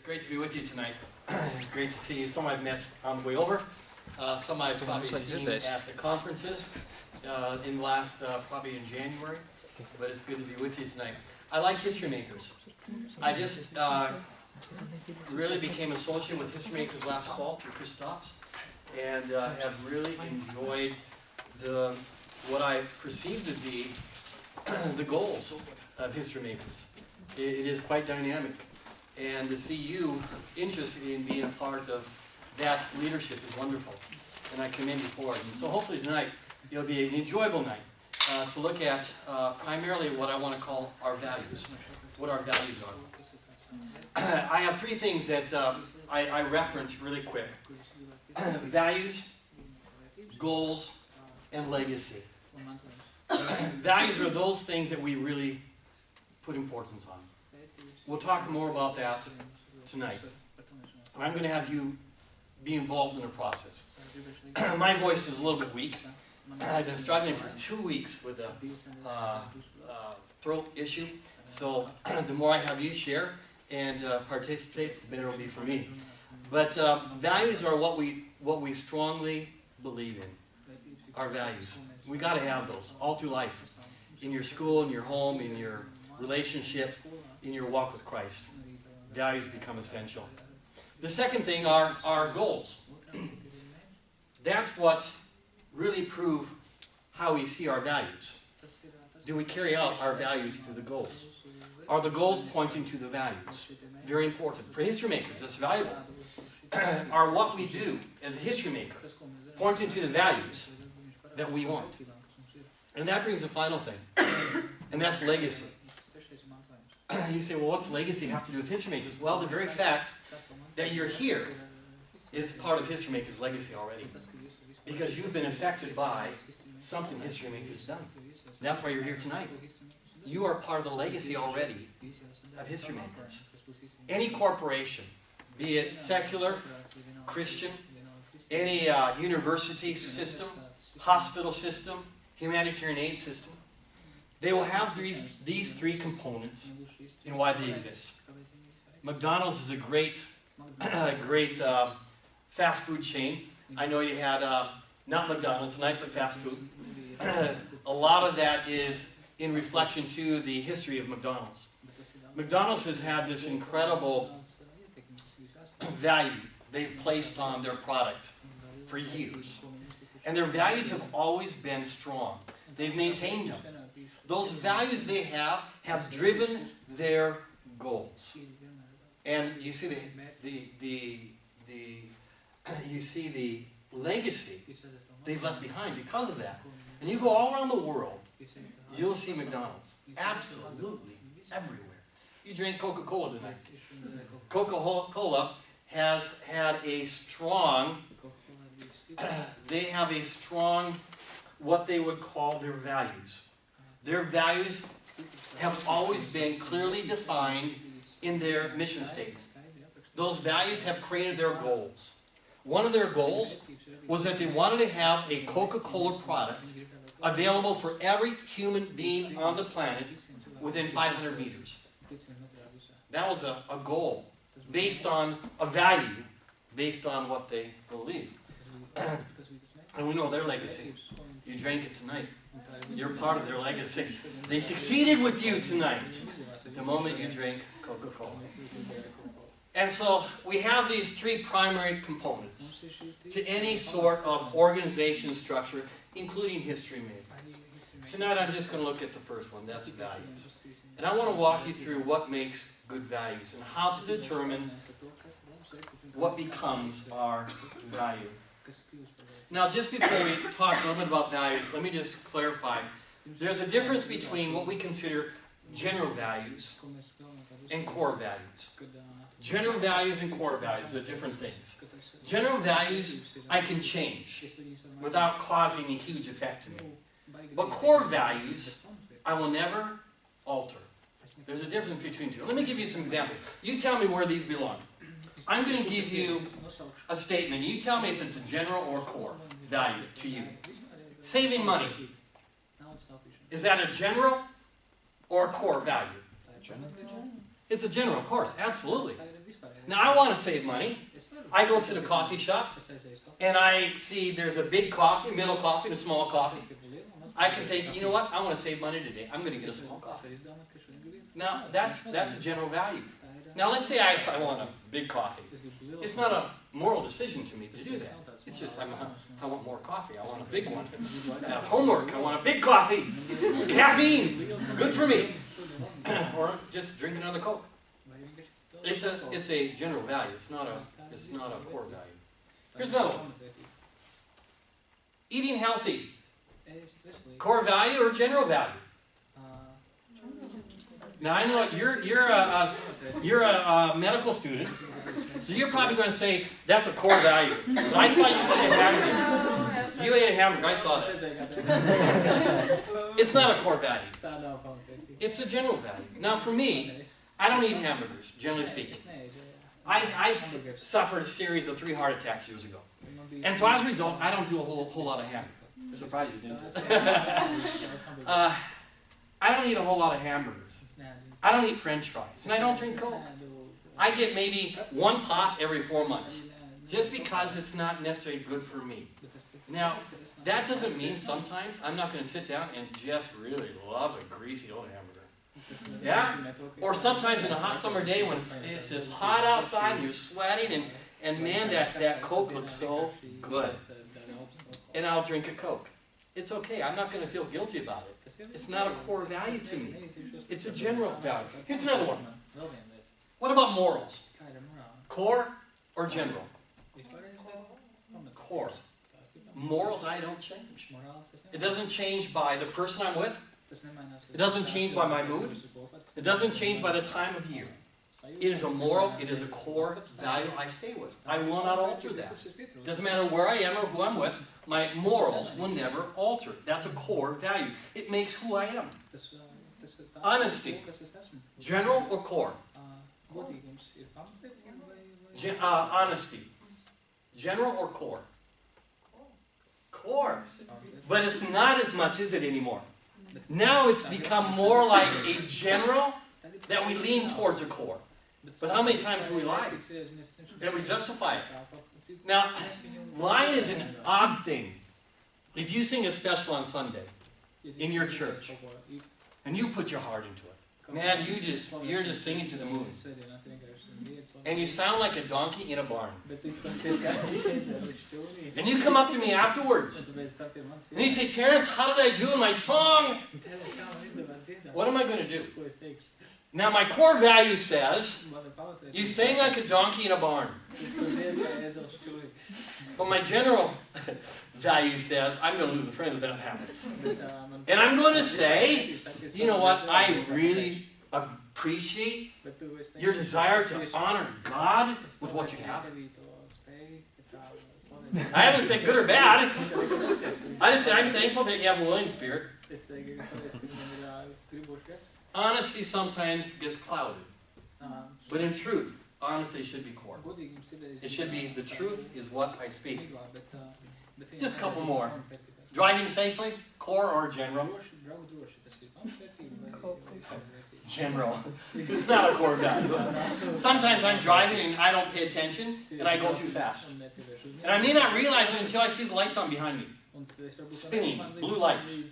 great to be with you tonight. Great to see you. Some I've met on the way over. Some I've probably seen at the conferences in the last, probably in January. But it's good to be with you tonight. I like history makers. I just really became associated with history makers last fall through Christoph's, and have really enjoyed what I perceive to be the goals of history makers. It is quite dynamic, and to see you interested in being a part of that leadership is wonderful, and I commend you for it. And so hopefully tonight it'll be an enjoyable night to look at primarily what I want to call our values, what our values are. I have three things that I reference really quick. Values, goals, and legacy. Values are those things that we really put importance on. We'll talk more about that tonight. I'm going to have you be involved in the process. My voice is a little bit weak. I've been struggling for 2 weeks with a throat issue. So the more I have you share and participate, the better it will be for me. But values are what we strongly believe in. Our values. We got to have those all through life. In your school, in your home, in your relationship, in your walk with Christ. Values become essential. The second thing are our goals. That's what really prove how we see our values. Do we carry out our values through the goals? Are the goals pointing to the values? Very important. For history makers, that's valuable. Are what we do as a history maker pointing to the values that we want? And that brings the final thing, and that's legacy. You say, well, what's legacy have to do with history makers? Well, the very fact that you're here is part of history makers' legacy already. Because you've been affected by something history makers done. That's why you're here tonight. You are part of the legacy already of history makers. Any corporation, be it secular, Christian, any university system, hospital system, humanitarian aid system, they will have these three components in why they exist. McDonald's is a great fast food chain. I know you had, not McDonald's, tonight, but fast food. A lot of that is in reflection to the history of McDonald's. McDonald's has had this incredible value they've placed on their product for years. And their values have always been strong. They've maintained them. Those values they have driven their goals. And you see the legacy they've left behind because of that. And you go all around the world, you'll see McDonald's. Absolutely everywhere. You drink Coca-Cola tonight. Coca-Cola has had a strong, what they would call their values. Their values have always been clearly defined in their mission statement. Those values have created their goals. One of their goals was that they wanted to have a Coca-Cola product available for every human being on the planet within 500 meters. That was a goal based on a value, based on what they believe. And we know their legacy. You drank it tonight. You're part of their legacy. They succeeded with you tonight the moment you drank Coca-Cola. And so we have these three primary components to any sort of organization structure, including history makers. Tonight I'm just going to look at the first one, that's values. And I want to walk you through what makes good values and how to determine what becomes our value. Now, just before we talk a little bit about values, let me just clarify. There's a difference between what we consider general values and core values. General values and core values are different things. General values I can change without causing a huge effect to me. But core values I will never alter. There's a difference between two. Let me give you some examples. You tell me where these belong. I'm going to give you a statement. You tell me if it's a general or core value to you. Saving money. Is that a general or a core value? It's a general, of course, absolutely. Now I want to save money. I go to the coffee shop and I see there's a big coffee, middle coffee, and a small coffee. I can think, you know what, I want to save money today. I'm going to get a small coffee. Now that's a general value. Now let's say I want a big coffee. It's not a moral decision to me to do that. It's just I want more coffee. I want a big one. I have homework. I want a big coffee. Caffeine. It's good for me. Or just drink another Coke. It's a general value. It's not a core value. Here's another one. Eating healthy. Core value or general value? Now I know you're a medical student, so you're probably going to say that's a core value. But I saw you eat a hamburger. You ate a hamburger. I saw that. It's not a core value. It's a general value. Now for me, I don't eat hamburgers, generally speaking. I've suffered a series of 3 heart attacks years ago, and so as a result, I don't do a whole lot of hamburgers. I'm surprised you didn't. I don't eat a whole lot of hamburgers. I don't eat French fries, and I don't drink Coke. I get maybe 1 pop every 4 months, just because it's not necessarily good for me. Now, that doesn't mean sometimes I'm not going to sit down and just really love a greasy old hamburger. Yeah? Or sometimes in a hot summer day when it's just hot outside and you're sweating, and man, that Coke looks so good. And I'll drink a Coke. It's okay. I'm not going to feel guilty about it. It's not a core value to me. It's a general value. Here's another one. What about morals? Core or general? Core. Morals, I don't change. It doesn't change by the person I'm with. It doesn't change by my mood. It doesn't change by the time of year. It is a moral, it is a core value I stay with. I will not alter that. It doesn't matter where I am or who I'm with, my morals will never alter. That's a core value. It makes who I am. Honesty. General or core? Honesty. General or core? Core. But it's not as much, is it, anymore? Now it's become more like a general that we lean towards a core. But how many times do we lie? And we justify it. Now, lying is an odd thing. If you sing a special on Sunday in your church, and you put your heart into it, man, you're just singing to the moon. And you sound like a donkey in a barn. And you come up to me afterwards, and you say, Terence, how did I do in my song? What am I going to do? Now my core value says, you sang like a donkey in a barn. But my general value says, I'm going to lose a friend if that happens. And I'm going to say, you know what, I really appreciate your desire to honor God with what you have. I haven't said good or bad. I just said I'm thankful that you have a willing spirit. Honesty sometimes gets clouded. But in truth, honesty should be core. It should be the truth is what I speak. Just a couple more. Driving safely, core or general? General. It's not a core value. Sometimes I'm driving and I don't pay attention and I go too fast. And I may not realize it until I see the lights on behind me. Spinning, blue lights.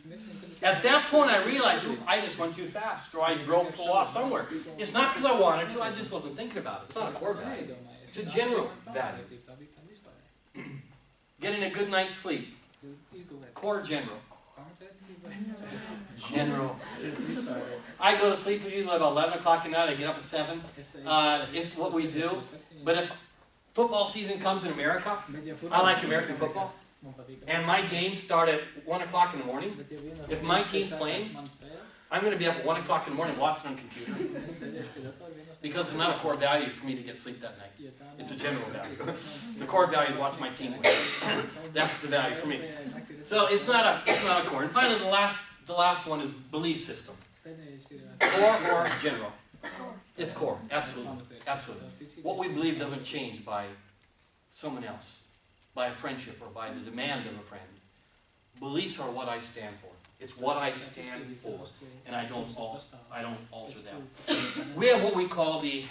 At that point I realize, oop, I just went too fast, or I pull off somewhere. It's not because I wanted to, I just wasn't thinking about it. It's not a core value. It's a general value. Getting a good night's sleep. Core general. General. I go to sleep usually about 11 o'clock at night. I get up at 7. It's what we do. But if football season comes in America, I like American football. And my games start at 1 o'clock in the morning. If my team's playing, I'm going to be up at 1 o'clock in the morning watching on computer. Because it's not a core value for me to get sleep that night. It's a general value. The core value is watch my team win. That's the value for me. So it's not a core. And finally, the last one is belief system. Core or general? It's core. Absolutely. Absolutely. What we believe doesn't change by someone else, by a friendship, or by the demand of a friend. Beliefs are what I stand for. It's what I stand for, and I don't alter that. We have what we call the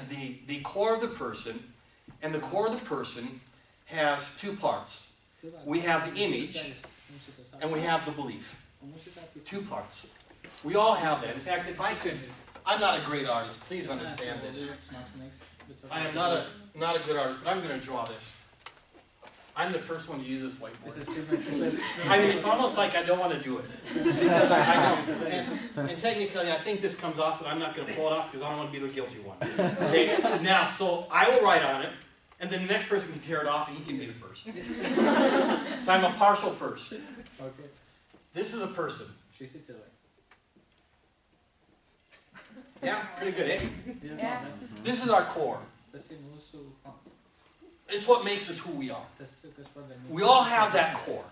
the core of the person, and the core of the person has two parts. We have the image, and we have the belief. Two parts. We all have that. In fact, if I could, I'm not a great artist, please understand this. I am not a good artist, but I'm going to draw this. I'm the first one to use this whiteboard. I mean, it's almost like I don't want to do it. Because I don't. And technically, I think this comes off, but I'm not going to pull it off because I don't want to be the guilty one. Okay? Now, so I will write on it, and then the next person can tear it off, and he can be the first. So I'm a partial first. Okay. This is a person. Yeah, pretty good, eh? Yeah. This is our core. It's what makes us who we are. We all have that core.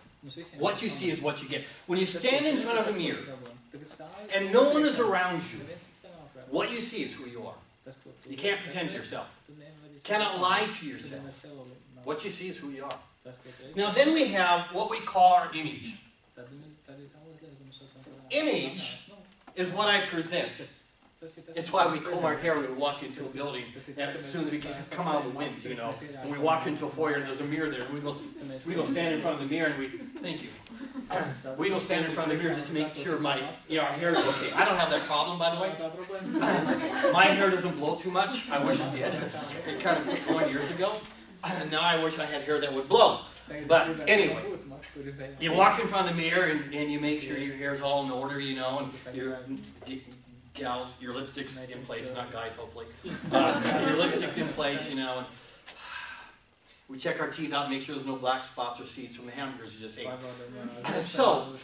What you see is what you get. When you stand in front of a mirror and no one is around you, what you see is who you are. You can't pretend to yourself. You cannot lie to yourself. What you see is who you are. Now then we have what we call our image. Image is what I present. It's why we comb our hair when we walk into a building, and as soon as we come out of the wind, you know. When we walk into a foyer and there's a mirror there, we go stand in front of the mirror and thank you. We go stand in front of the mirror just to make sure our hair is okay. I don't have that problem, by the way. My hair doesn't blow too much. I wish it did. It kind of quit growing years ago. And now I wish I had hair that would blow. But anyway, you walk in front of the mirror and you make sure your hair's all in order, you know, and your lipstick's in place, not guys, hopefully. Your lipstick's in place, you know. And we check our teeth out and make sure there's no black spots or seeds from the hamburgers you just ate. So,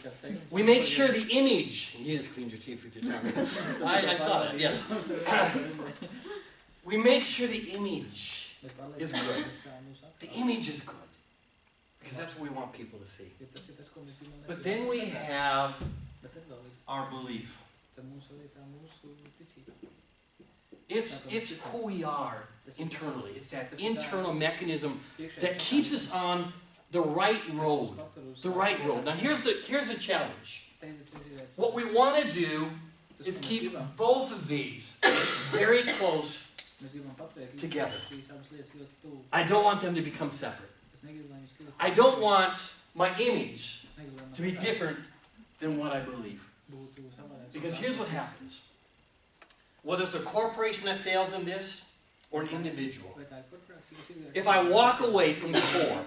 we make sure the image, you just cleaned your teeth with your tongue. I saw that, yes. We make sure the image is good. The image is good. Because that's what we want people to see. But then we have our belief. It's who we are internally. It's that internal mechanism that keeps us on the right road. The right road. Now here's the challenge. What we want to do is keep both of these very close together. I don't want them to become separate. I don't want my image to be different than what I believe. Because here's what happens. Whether it's a corporation that fails in this, or an individual. If I walk away from the core,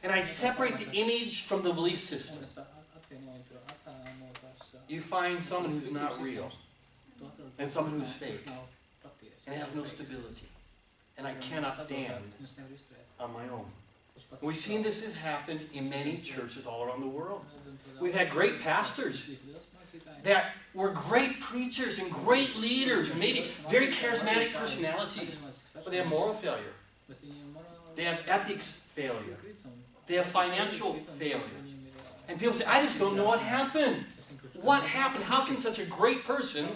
and I separate the image from the belief system, you find someone who's not real, and someone who's fake, and has no stability. And I cannot stand on my own. We've seen this has happened in many churches all around the world. We've had great pastors that were great preachers and great leaders, maybe very charismatic personalities, but they have moral failure. They have ethics failure. They have financial failure. And people say, I just don't know what happened. What happened? How can such a great person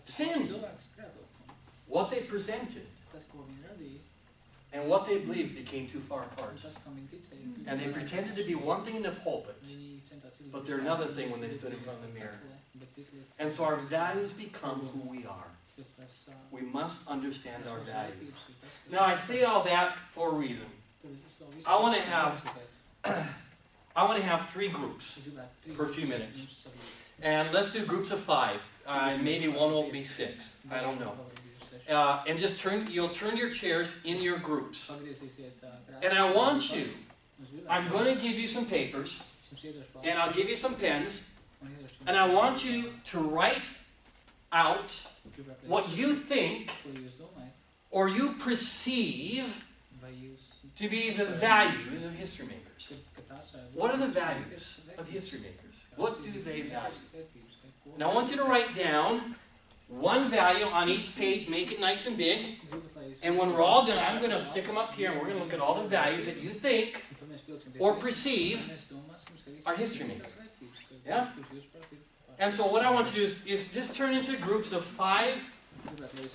sin? What they presented and what they believed became too far apart. And they pretended to be one thing in the pulpit, but they're another thing when they stood in front of the mirror. And so our values become who we are. We must understand our values. Now I say all that for a reason. I want to have 3 groups for a few minutes. And let's do groups of 5. Maybe one will be 6. I don't know. And just you'll turn your chairs in your groups. And I want you, I'm going to give you some papers, and I'll give you some pens, and I want you to write out what you think or you perceive to be the values of history makers. What are the values of history makers? What do they value? Now I want you to write down one value on each page, make it nice and big, and when we're all done, I'm going to stick them up here, and we're going to look at all the values that you think or perceive are history makers. Yeah? And so what I want you to do is just turn into groups of 5,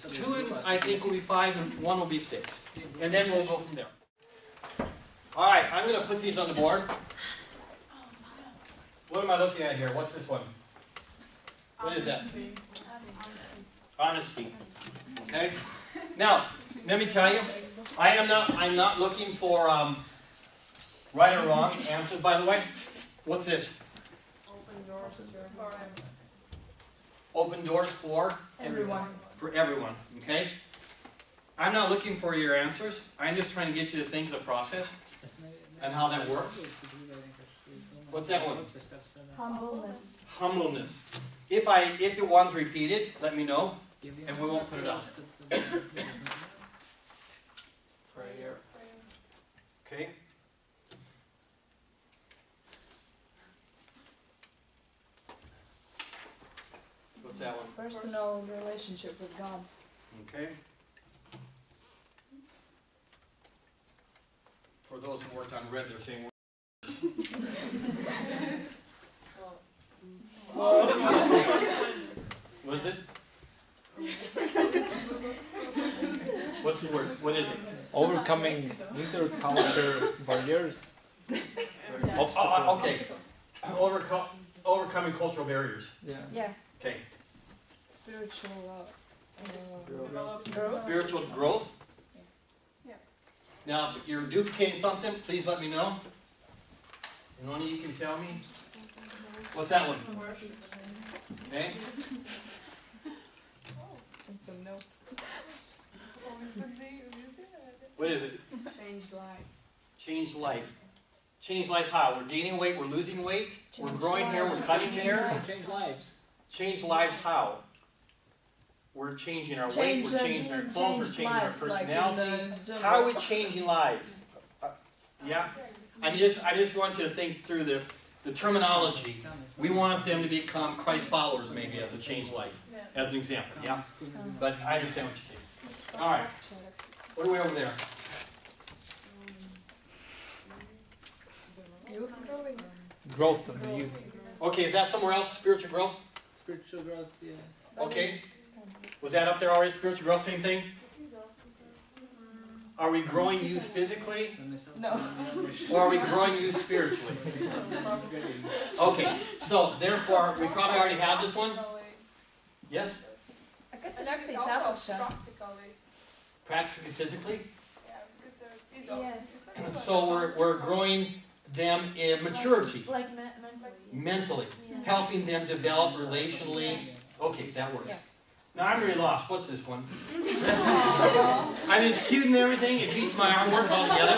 2 I think will be 5, and 1 will be 6. And then we'll go from there. All right, I'm going to put these on the board. What am I looking at here? What's this one? What is that? Honesty. Okay? Now, let me tell you, I'm not looking for right or wrong answers, by the way. What's this? Open doors for Open doors for? everyone. For everyone, okay? I'm not looking for your answers. I'm just trying to get you to think of the process and how that works. What's that one? Humbleness. Humbleness. If the one's repeated, let me know, and we won't put it up. Prayer. Okay? What's that one? Personal relationship with God. Okay. For those who worked on red, they're saying. Was it? What's the word? What is it? Overcoming intercultural barriers. Obstacles. Okay. Overcoming cultural barriers. Yeah. Yeah. Okay. Spiritual Growth. Spiritual growth. Yeah. Now, if you're duplicating something, please let me know. And only you can tell me. What's that one? Okay. and some notes. What is it? Changed life. Change life. Change life how? We're gaining weight, we're losing weight, we're Change growing hair, we're lives. cutting hair. Change lives. Change lives how? We're changing our weight, we're changing our clothes, we're changing our personality. How are we changing lives? Yeah? I just want you to think through the terminology. We want them to become Christ followers maybe as a changed life, as an example, yeah? But I understand what you're saying. All right, what are we over there? Youth growing. Growth of the youth. Okay, is that somewhere else, spiritual growth? Spiritual growth, yeah. Okay. Was that up there already, spiritual growth, same thing? Are we growing youth physically? No. Or are we growing youth spiritually? Okay, so therefore, we probably already have this one? Yes? I guess the next thing's apple shot. Practically, physically? Yes. So we're growing them in maturity, Like mentally, Yeah. helping them develop relationally. Okay, that works. Yeah. Now I'm really lost. What's this one? I mean, it's cute and everything. It beats my arm work altogether.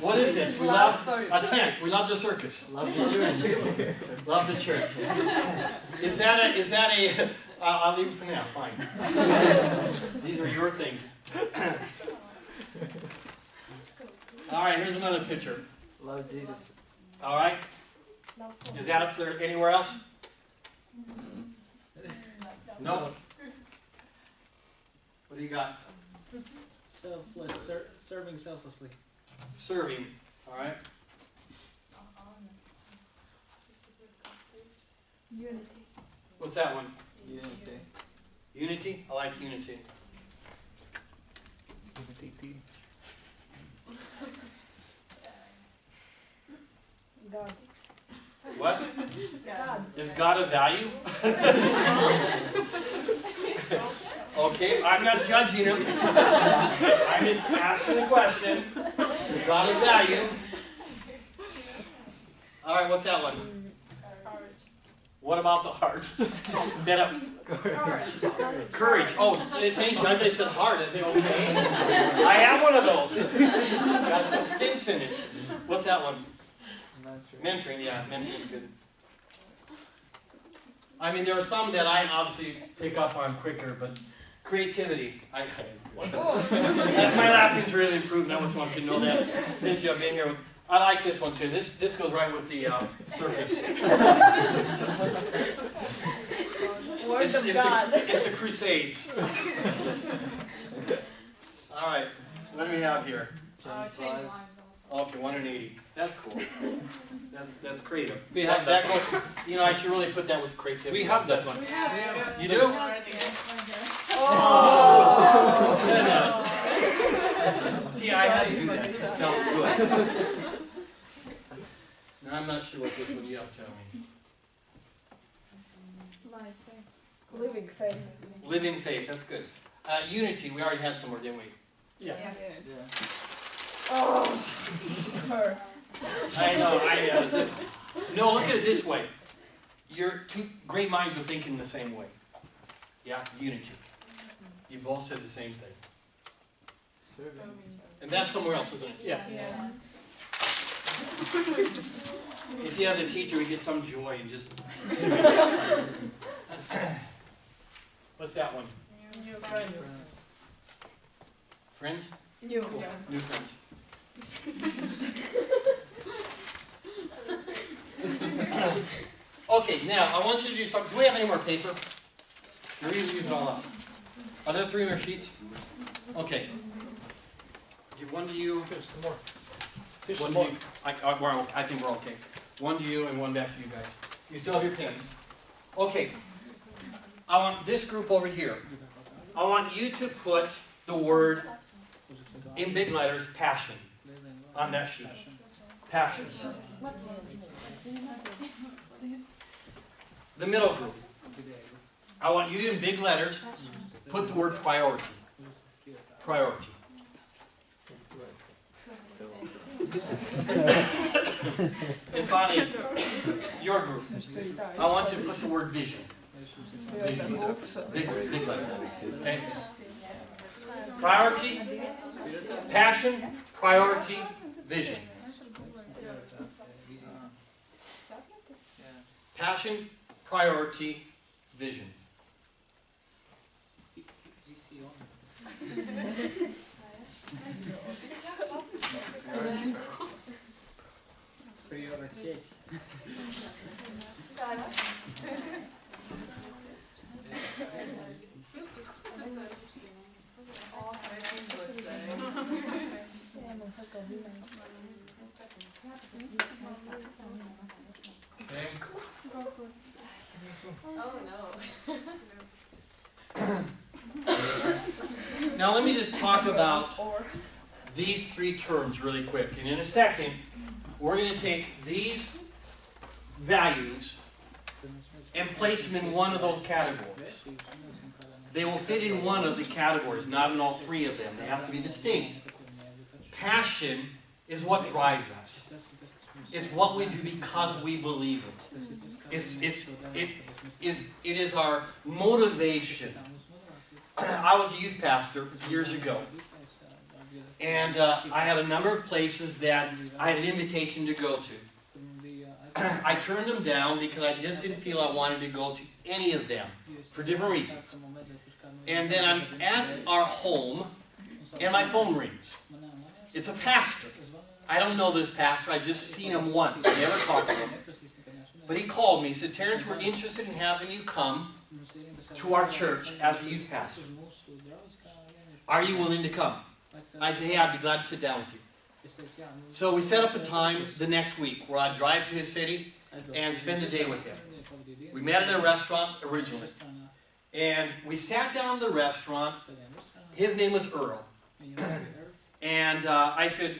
What is this? We love a tent. We love the circus. Love the church. Love the church. Is that a? I'll leave it for now. Fine. These are your things. All right. Here's another picture. Love Jesus. All right. Is that up there anywhere else? No. What do you got? Selfless, serving selflessly. Serving. All right. Unity. What's that one? Unity. Unity. I like unity. Unity team. God. What? God. Is God a value? Okay, I'm not judging him. I'm just asking the question. Is God a value? All right, what's that one? What about the heart? That up. Courage. Oh, thank you. I thought you said heart. I think, okay. I have one of those. Got some stints in it. What's that one? Mentoring, yeah, mentoring is good. I mean, there are some that I obviously pick up on quicker, but creativity. My laughing's really improved, and I just want you to know that since you've been here. I like this one too. This goes right with the circus. Word of God. It's the Crusades. All right, what do we have here? Change lives. Okay, 180. That's cool. That's creative. We have that goes, you know, I should really put that with creativity. We have that one. You do? Oh! See, I had to do that. This felt good. Now, I'm not sure what this one you have to tell me. Living faith. Living faith, that's good. Unity, we already had somewhere, didn't we? Yeah. Yes. Yeah. Oh, hurts. I know, no, look at it this way. Your two great minds are thinking the same way. Yeah, unity. You both said the same thing. Serving. And that's somewhere else, isn't it? Yeah. Yes. You see, as a teacher, we get some joy in just... What's that one? New friends. Friends? New Cool. friends. New friends. Okay, now, I want you to do something. Do we have any more paper? Or we use it all up? Are there 3 more sheets? Okay. Give one to you. Here's some more. Here's One some to more. you. I think we're okay. One to you and one back to you guys. You still have your pens. Okay. I want this group over here. I want you to put the word in big letters, passion, on that sheet. Passion. The middle group. I want you in big letters, put the word priority. Priority. And finally, your group. I want you to put the word vision. Vision. Big letters. Okay? Priority, passion, priority, vision. Passion, priority, vision. Okay? Oh no. Now let me just talk about these 3 terms really quick. And in a second, we're going to take these values and place them in one of those categories. They will fit in one of the categories, not in all 3 of them. They have to be distinct. Passion is what drives us. It's what we do because we believe it. It is our motivation. I was a youth pastor years ago. And I had a number of places that I had an invitation to go to. I turned them down because I just didn't feel I wanted to go to any of them for different reasons. And then I'm at our home and my phone rings. It's a pastor. I don't know this pastor. I just seen him once. I never talked to him. But he called me. He said, Terence, we're interested in having you come to our church as a youth pastor. Are you willing to come? I said, hey, I'd be glad to sit down with you. So we set up a time the next week where I'd drive to his city and spend the day with him. We met at a restaurant originally. And we sat down in the restaurant. His name was Earl. And I said,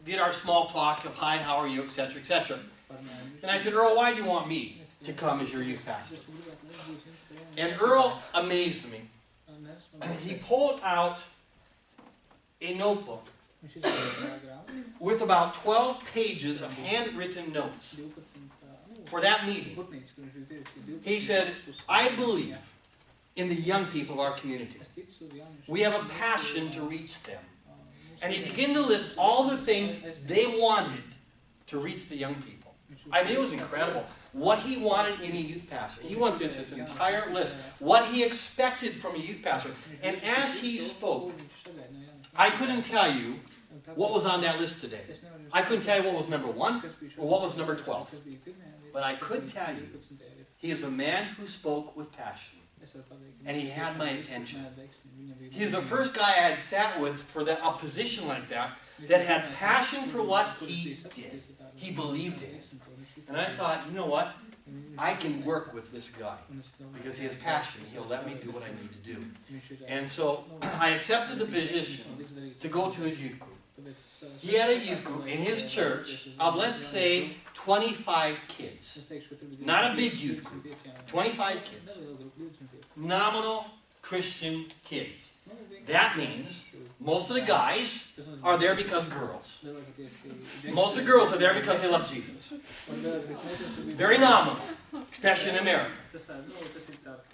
did our small talk of hi, how are you, etc., etc. And I said, Earl, why do you want me to come as your youth pastor? And Earl amazed me. He pulled out a notebook with about 12 pages of handwritten notes for that meeting. He said, I believe in the young people of our community. We have a passion to reach them. And he began to list all the things they wanted to reach the young people. I mean, it was incredible. What he wanted in a youth pastor. He went this entire list. What he expected from a youth pastor. And as he spoke, I couldn't tell you what was on that list today. I couldn't tell you what was number 1 or what was number 12. But I could tell you, he is a man who spoke with passion. And he had my attention. He's the first guy I had sat with for a position like that had passion for what he did. He believed in it. And I thought, you know what? I can work with this guy because he has passion. He'll let me do what I need to do. And so I accepted the position to go to his youth group. He had a youth group in his church of, let's say, 25 kids. Not a big youth group. 25 kids. Nominal Christian kids. That means most of the guys are there because girls. Most of the girls are there because they love Jesus. Very nominal, especially in America.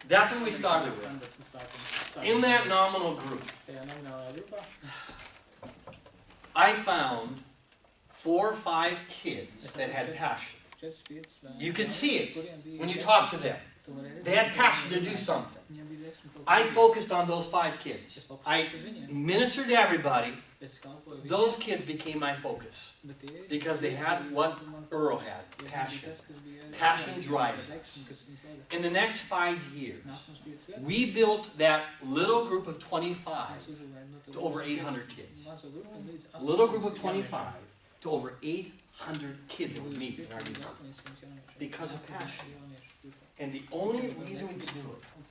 That's what we started with. In that nominal group, I found 4 or 5 kids that had passion. You could see it when you talk to them. They had passion to do something. I focused on those 5 kids. I ministered to everybody. Those kids became my focus because they had what Earl had, passion. Passion drives us. In the next 5 years, we built that little group of 25 to over 800 kids. Little group of 25 to over 800 kids that would meet in our meeting because of passion. And the only reason we could do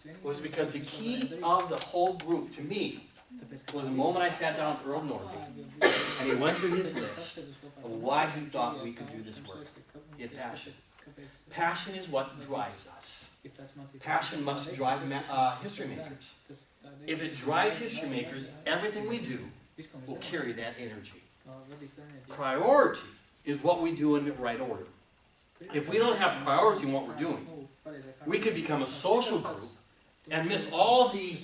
it was because the key of the whole group to me was the moment I sat down with Earl Norby and he went through his list of why he thought we could do this work. He had passion. Passion is what drives us. Passion must drive history makers. If it drives history makers, everything we do will carry that energy. Priority is what we do in the right order. If we don't have priority in what we're doing, we could become a social group and miss all the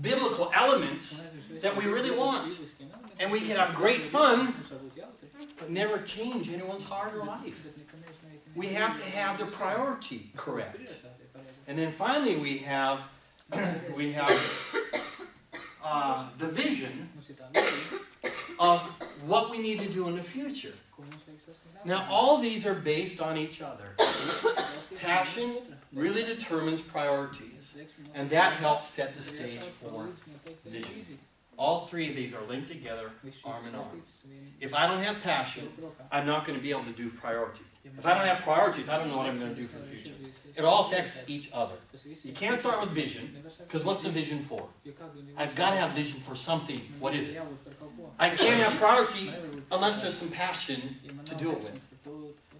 biblical elements that we really want. And we can have great fun, but never change anyone's heart or life. We have to have the priority correct. And then finally we have the vision of what we need to do in the future. Now all these are based on each other. Passion really determines priorities, and that helps set the stage for vision. All 3 of these are linked together, arm in arm. If I don't have passion, I'm not going to be able to do priority. If I don't have priorities, I don't know what I'm going to do for the future. It all affects each other. You can't start with vision, because what's the vision for? I've got to have vision for something. What is it? I can't have priority unless there's some passion to do it with.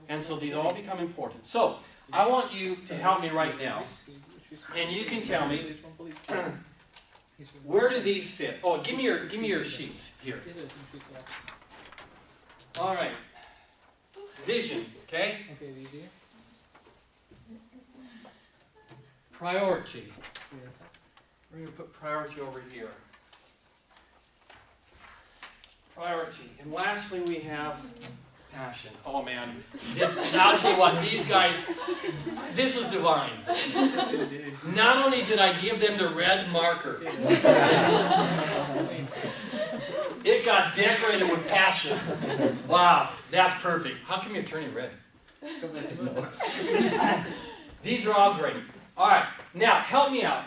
And so these all become important. So, I want you to help me right now, and you can tell me, where do these fit? Oh, give me your sheets here. All right. Vision, okay? Priority. We're going to put priority over here. Priority. And lastly, we have passion. Oh man. I'll tell you what, these guys, this is divine. Not only did I give them the red marker, it got decorated with passion. Wow, that's perfect. How come you're turning red? These are all great. All right, now help me out.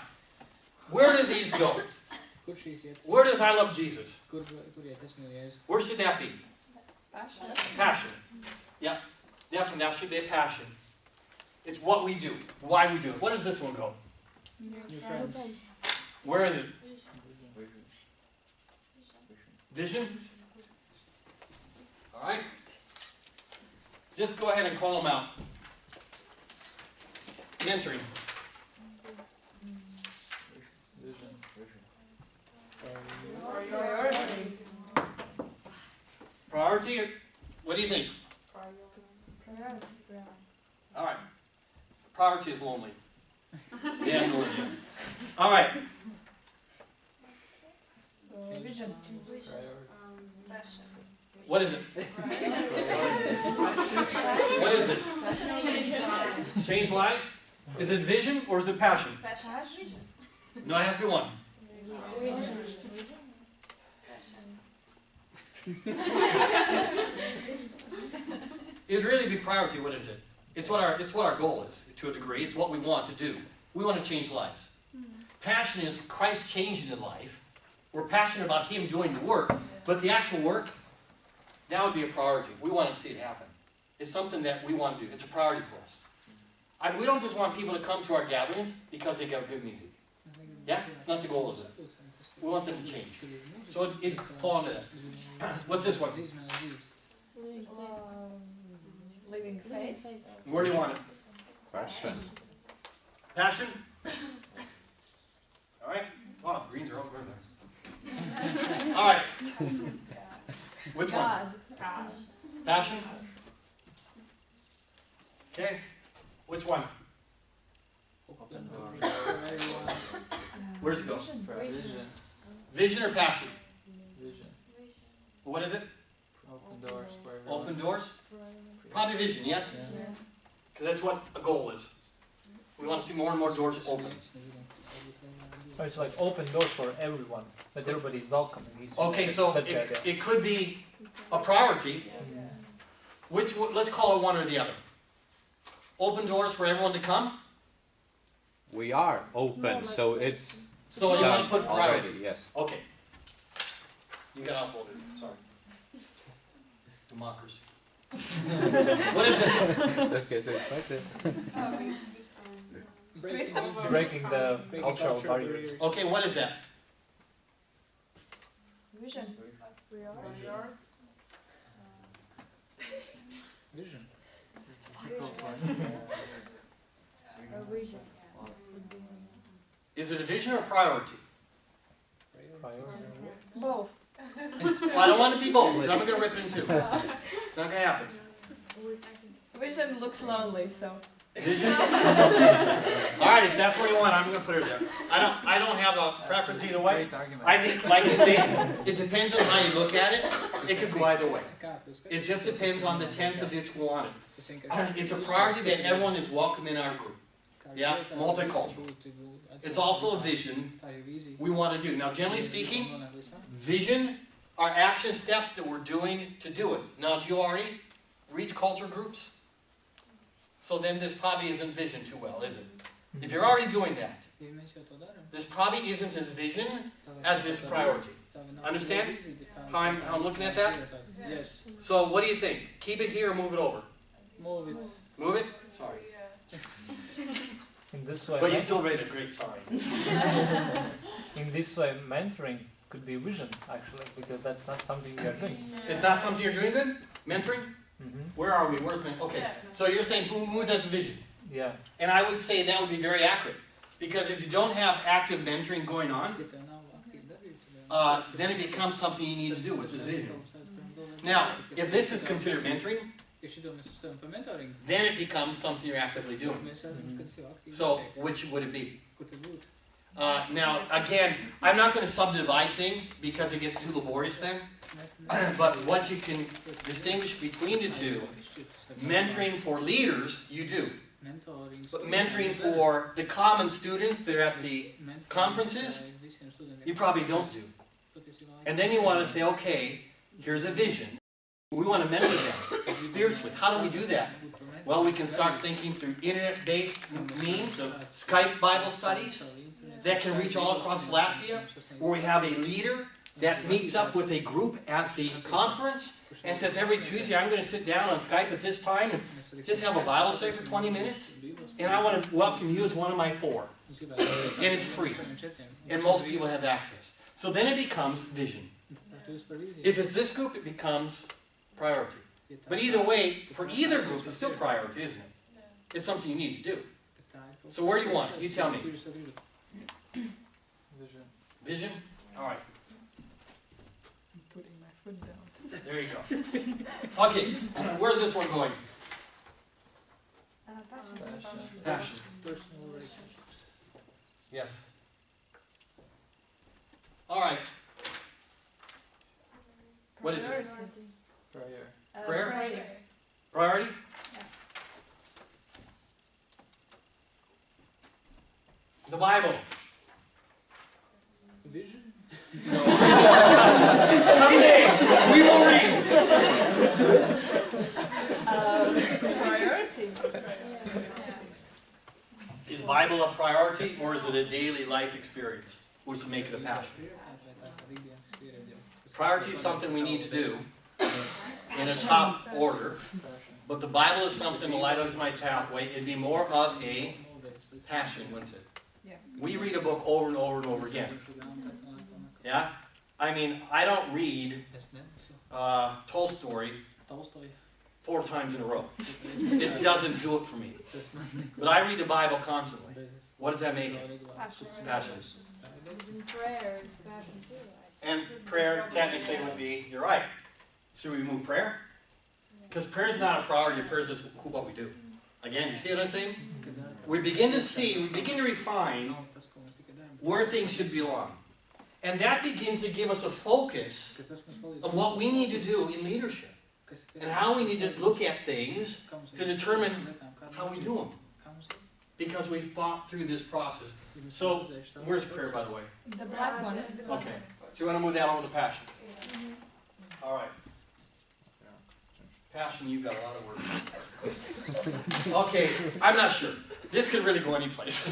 Where do these go? Where does I love Jesus? Where should that be? Passion. Yeah, definitely that should be a passion. It's what we do, why we do it. Where does this one go? Where is it? Vision? All right. Just go ahead and call them out. Mentoring. Priority? What do you think? All right. Priority is lonely. Yeah, no idea. All right. Vision. What is it? What is this? Change lives? Is it vision or is it passion? No, it has to be one. It'd really be priority, wouldn't it? It's what our goal is, to a degree. It's what we want to do. We want to change lives. Passion is Christ changing in life. We're passionate about Him doing the work, but the actual work, that would be a priority. We want to see it happen. It's something that we want to do. It's a priority for us. I mean, we don't just want people to come to our gatherings because they got good music. Yeah? It's not the goal, is it? We want them to change. So it fall into that. What's this one? Living faith. Where do you want it? Passion. Passion? Greens are all good there. All right. Which one? God. Passion? Okay. Which one? Open doors for everyone. Where's it go? Vision. Vision or passion? Vision. What is it? Open doors for everyone. Open doors? Probably vision, yes? Yeah. Yes. Because that's what a goal is. We want to see more and more doors open. So it's like open doors for everyone, that everybody is welcome. Okay, so That's the idea. it could be a priority. Let's call it one or the other. Open doors for everyone to come. We are open, so it's So you want to put priority. already, yes. Okay. You got outvoted, sorry. Democracy. What is this? Let's get it. That's it. Breaking the cultural barriers. Okay, what is that? Vision. Vision. Vision. Is it a vision or a priority? Both. Well, I don't want it to be both, because I'm going to rip it in two. It's not going to happen. Vision looks lonely, so. Vision? Alright, if that's what you want, I'm going to put it there. I don't have a preference either way. Great argument. I think, like you say, it depends on how you look at it. It could go either way. It just depends on the tense of which we want it. It's a priority that everyone is welcome in our group. Yeah, multicultural. It's also a vision we want to do. Now, generally speaking, vision are action steps that we're doing to do it. Now, do you already reach culture groups? So then this probably isn't vision too well, is it? If you're already doing that, this probably isn't as vision as this priority. Understand how I'm looking at that? Yes. So what do you think? Keep it here or move it over? Move it. Move it? Sorry. In this way, But you still made a great sign. in this way, mentoring could be vision actually, because that's not something we are doing. It's not something you're doing good? Mentoring? Mm-hmm. Where are we? Where's mentoring? Okay. So you're saying move that to vision. Yeah. And I would say that would be very accurate. Because if you don't have active mentoring going on, then it becomes something you need to do, which is vision. Now, if this is considered mentoring, then it becomes something you're actively doing. So, which would it be? Now, again, I'm not going to subdivide things because it gets too laborious then. But what you can distinguish between the two, mentoring for leaders, you do. But mentoring for the common students that are at the conferences, you probably don't do. And then you want to say, okay, here's a vision. We want to mentor them spiritually. How do we do that? Well, we can start thinking through internet-based means of Skype Bible studies that can reach all across Latvia, where we have a leader that meets up with a group at the conference and says, every Tuesday I'm going to sit down on Skype at this time and just have a Bible study for 20 minutes, and I want to welcome you as one of my 4. And it's free, and most people have access. So then it becomes vision. If it's this group, it becomes priority. But either way, for either group, it's still priority, isn't it? It's something you need to do. So where do you want it? You tell me. Vision. Vision? All right. I'm putting my foot down. There you go. Okay, where's this one going? Passion. Personal relationships. Yes. All right. What is it? Prayer. Prayer? Priority? The Bible. Vision. Someday we will read. Priority. Is Bible a priority or is it a daily life experience, which will make it a passion? Priority is something we need to do in a top order, but the Bible is something to light onto my pathway. It'd be more of a passion, wouldn't it? Yeah. We read a book over and over and over again. Yeah? I mean, I don't read Tolstoy 4 times in a row. It doesn't do it for me. But I read the Bible constantly. What does that make it? Passion. Even prayer is passion too, right? And prayer technically would be, you're right. Should we move prayer? Because prayer is not a priority, prayer is just what we do. Again, you see what I'm saying? We begin to refine where things should belong. And that begins to give us a focus of what we need to do in leadership. And how we need to look at things to determine how we do them. Because we've thought through this process. So, where's prayer, by the way? The black one. Okay. So you want to move that over to passion? All right. Passion, you've got a lot of work. Okay, I'm not sure. This could really go any place.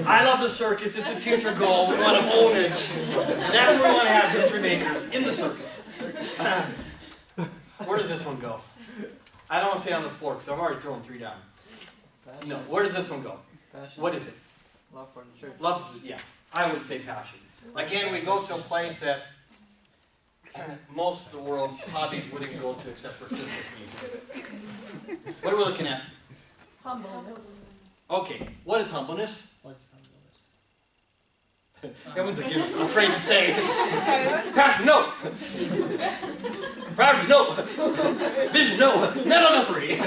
I love the circus. It's a future goal. We want to own it. And that's where we want to have history makers, in the circus. Where does this one go? I don't want to say on the floor because I've already thrown 3 down. No, where does this one go? Passion. What is it? Love for the church. Love, yeah. I would say passion. Again, we go to a place that most of the world probably wouldn't go to except for Christmas season. What are we looking at? Humbleness. Okay, what is humbleness? What's Everyone's again afraid to say. Passion, no. Priority, no. Vision, no. None of the 3.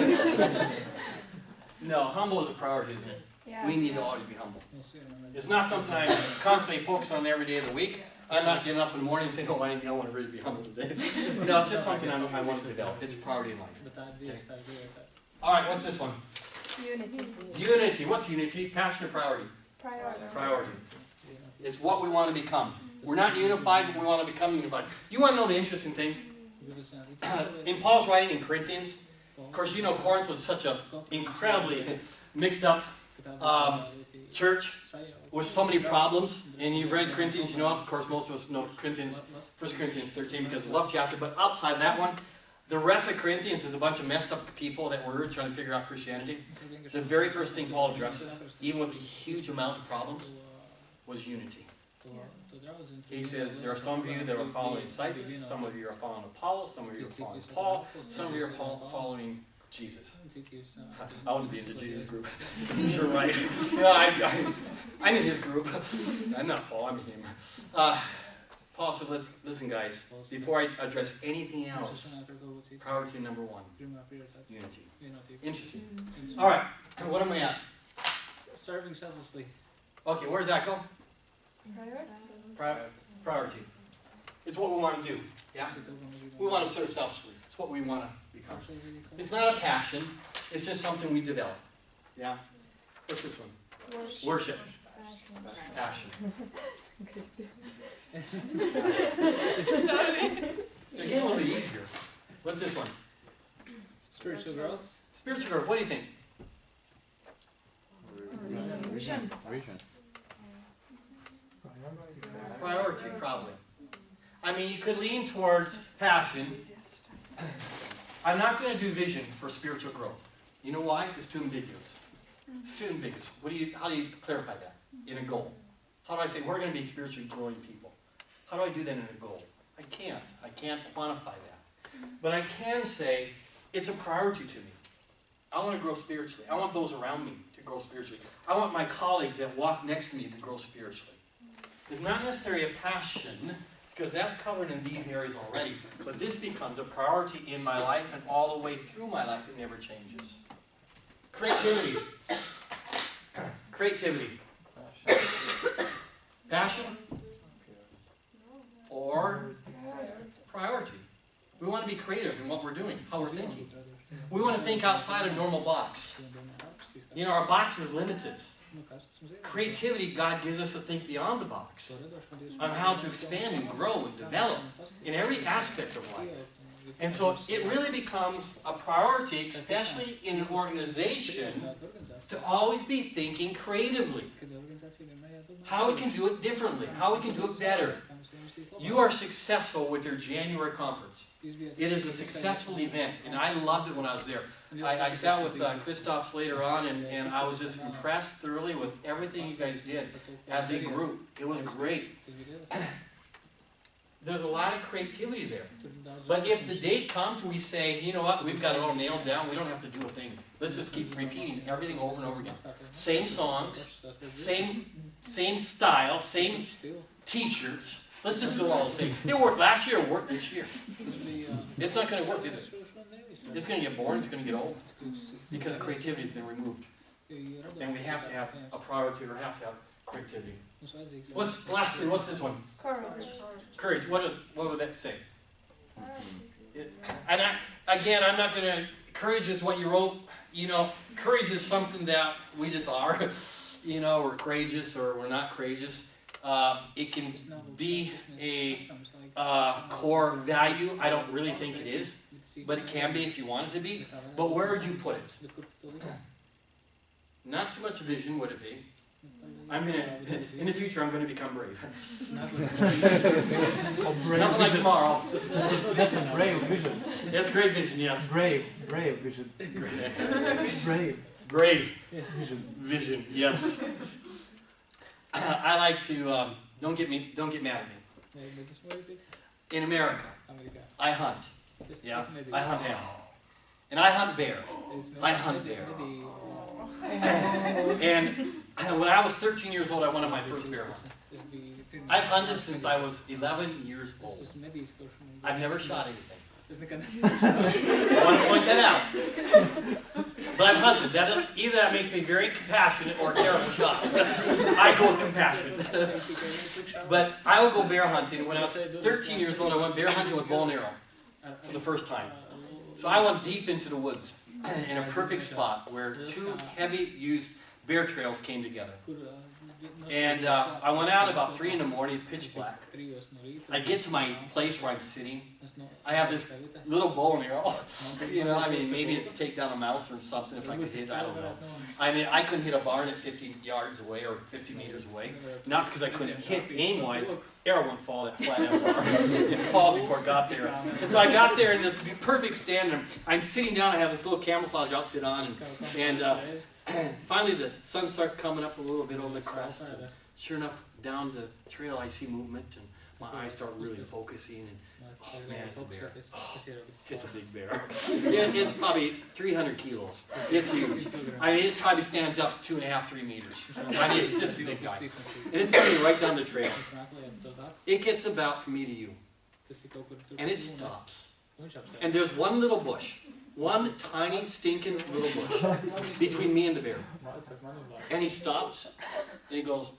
No, humble is a priority, isn't it? Yeah. We need to always be humble. It's not something I constantly focus on every day of the week. I'm not getting up in the morning and saying, oh, I want to really be humble today. No, it's just something I want to develop. It's a priority in life. Okay. All right, what's this one? Unity. Unity. What's unity? Passion or priority? Priority. Priority. It's what we want to become. We're not unified, but we want to become unified. You want to know the interesting thing? In Paul's writing in Corinthians, of course, you know Corinth was such an incredibly mixed up church with so many problems. And you've read Corinthians, you know, of course, most of us know Corinthians, 1 Corinthians 13 because of the love chapter. But outside that one, the rest of Corinthians is a bunch of messed up people that were trying to figure out Christianity. The very first thing Paul addresses, even with the huge amount of problems, was unity. He said, there are some of you that are following Cephas, some of you are following Apollos, some of you are following Paul, some of you are following Jesus. I want to be in the Jesus group. You're right. No, I'm in his group. I'm not Paul, I'm him. Paul said, listen guys, before I address anything else, priority number 1, unity. Interesting. All right, what am I at? Serving selflessly. Okay, where does that go? Priority. Priority. It's what we want to do. Yeah? We want to serve selflessly. It's what we want to become. It's not a passion. It's just something we develop. Yeah? What's this one? Worship. Passion. It's a little bit easier. What's this one? Spiritual growth. Spiritual growth. What do you think? Vision. Priority, probably. I mean, you could lean towards passion. I'm not going to do vision for spiritual growth. You know why? It's too ambiguous. It's too ambiguous. How do you clarify that in a goal? How do I say we're going to be spiritually growing people? How do I do that in a goal? I can't quantify that. But I can say it's a priority to me. I want to grow spiritually. I want those around me to grow spiritually. I want my colleagues that walk next to me to grow spiritually. It's not necessarily a passion, because that's covered in these areas already, but this becomes a priority in my life, and all the way through my life, it never changes. Creativity. Creativity. Passion or priority. We want to be creative in what we're doing, how we're thinking. We want to think outside a normal box. You know, our box is limited. Creativity, God gives us to think beyond the box on how to expand and grow and develop in every aspect of life. And so it really becomes a priority, especially in an organization, to always be thinking creatively. How we can do it differently, how we can do it better. You are successful with your January conference. It is a successful event, and I loved it when I was there. I sat with Christophs later on, and I was just impressed thoroughly with everything you guys did as a group. It was great. there's a lot of creativity there. But if the date comes, we say, you know what, we've got it all nailed down, we don't have to do a thing. Let's just keep repeating everything over and over again. Same songs, same style, same t-shirts. Let's just do it all the same. It worked last year, it worked this year. It's not going to work, is it? It's going to get boring, it's going to get old. Because creativity has been removed. And we have to have a priority, or have to have creativity. Lastly, what's this one? Courage. Courage. What would that say? And again, I'm not going to. Courage is what you wrote. You know, courage is something that we just are. You know, we're courageous or we're not courageous. It can be a core value. I don't really think it is, but it can be if you want it to be. But where would you put it? Not too much vision, would it be? In the future, I'm gonna become brave. Nothing like tomorrow. That's a brave vision. That's great vision, yes. Brave vision. Brave Vision. yes. I like to, don't get mad at me. In America, I hunt. Yeah, I hunt animal. And I hunt bear. I hunt bear. And when I was 13 years old, I went on my first bear hunt. I've hunted since I was 11 years old. I've never shot anything. I want to point that out. But I've hunted. Either that makes me very compassionate or a terrible shot. I go with compassion. But I would go bear hunting. When I was 13 years old, I went bear hunting with bow and arrow for the first time. So I went deep into the woods in a perfect spot where two heavy used bear trails came together. And I went out about 3 in the morning, pitch black. I get to my place where I'm sitting. I have this little bow and arrow. You know, I mean, maybe it'd take down a mouse or something if I could hit it, I don't know. I mean, I couldn't hit a barn at 50 yards away or 50 meters away. Not because I couldn't hit aim-wise. Arrow wouldn't fall that flat that far. It'd fall before it got there. And so I got there in this perfect stand. And I'm sitting down. I have this little camouflage outfit on. And finally the sun starts coming up a little bit over the crest. And sure enough, down the trail I see movement. And my eyes start really focusing. And oh man, it's a bear. Oh, it's a big bear. It's probably 300 kilos. It's huge. I mean, it probably stands up 2.5, 3 meters. I mean, it's just a big guy. And it's coming right down the trail. It gets about from me to you. And it stops. And there's one little bush. One tiny, stinking little bush between me and the bear. And he stops, and he goes,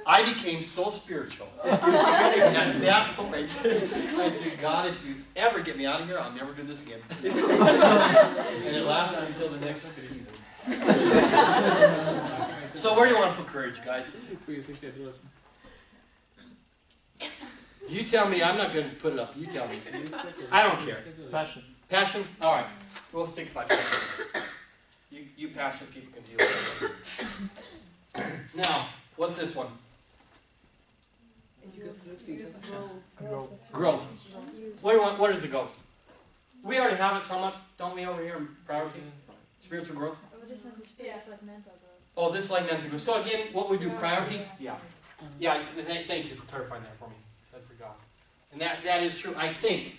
I became so spiritual. At that point, I said, God, if you ever get me out of here, I'll never do this again. And it lasted until the next season. So where do you want to put courage, guys? You tell me. I'm not going to put it up. You tell me. I don't care. Passion. Passion? All right. We'll stick by passion. You passionate people can deal with it. Now, what's this one? Growth. Where does it go? We already have it somewhat, don't we, over here in priority? Spiritual growth? Oh, this one's experience like mental growth. Oh, this is like mental growth. So again, what we do, priority? Yeah. Yeah, thank you for clarifying that for me. I forgot. And that is true. I think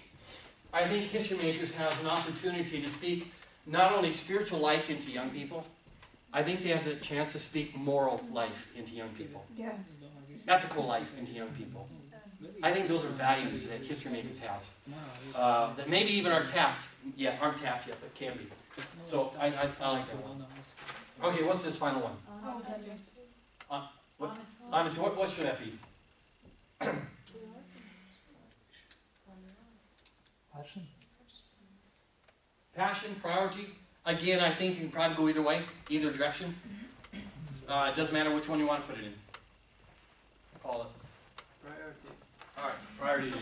History Makers has an opportunity to speak not only spiritual life into young people, I think they have the chance to speak moral life into young people. Yeah. Ethical life into young people. I think those are values that History Makers has. That maybe even aren't tapped yet, but can be. So I like that one. Okay, what's this final one? Honestly, what should that be? Passion. Passion, priority. Again, I think you can probably go either way, either direction. It doesn't matter which one you want to put it in. Call it. Priority. All right, priorities.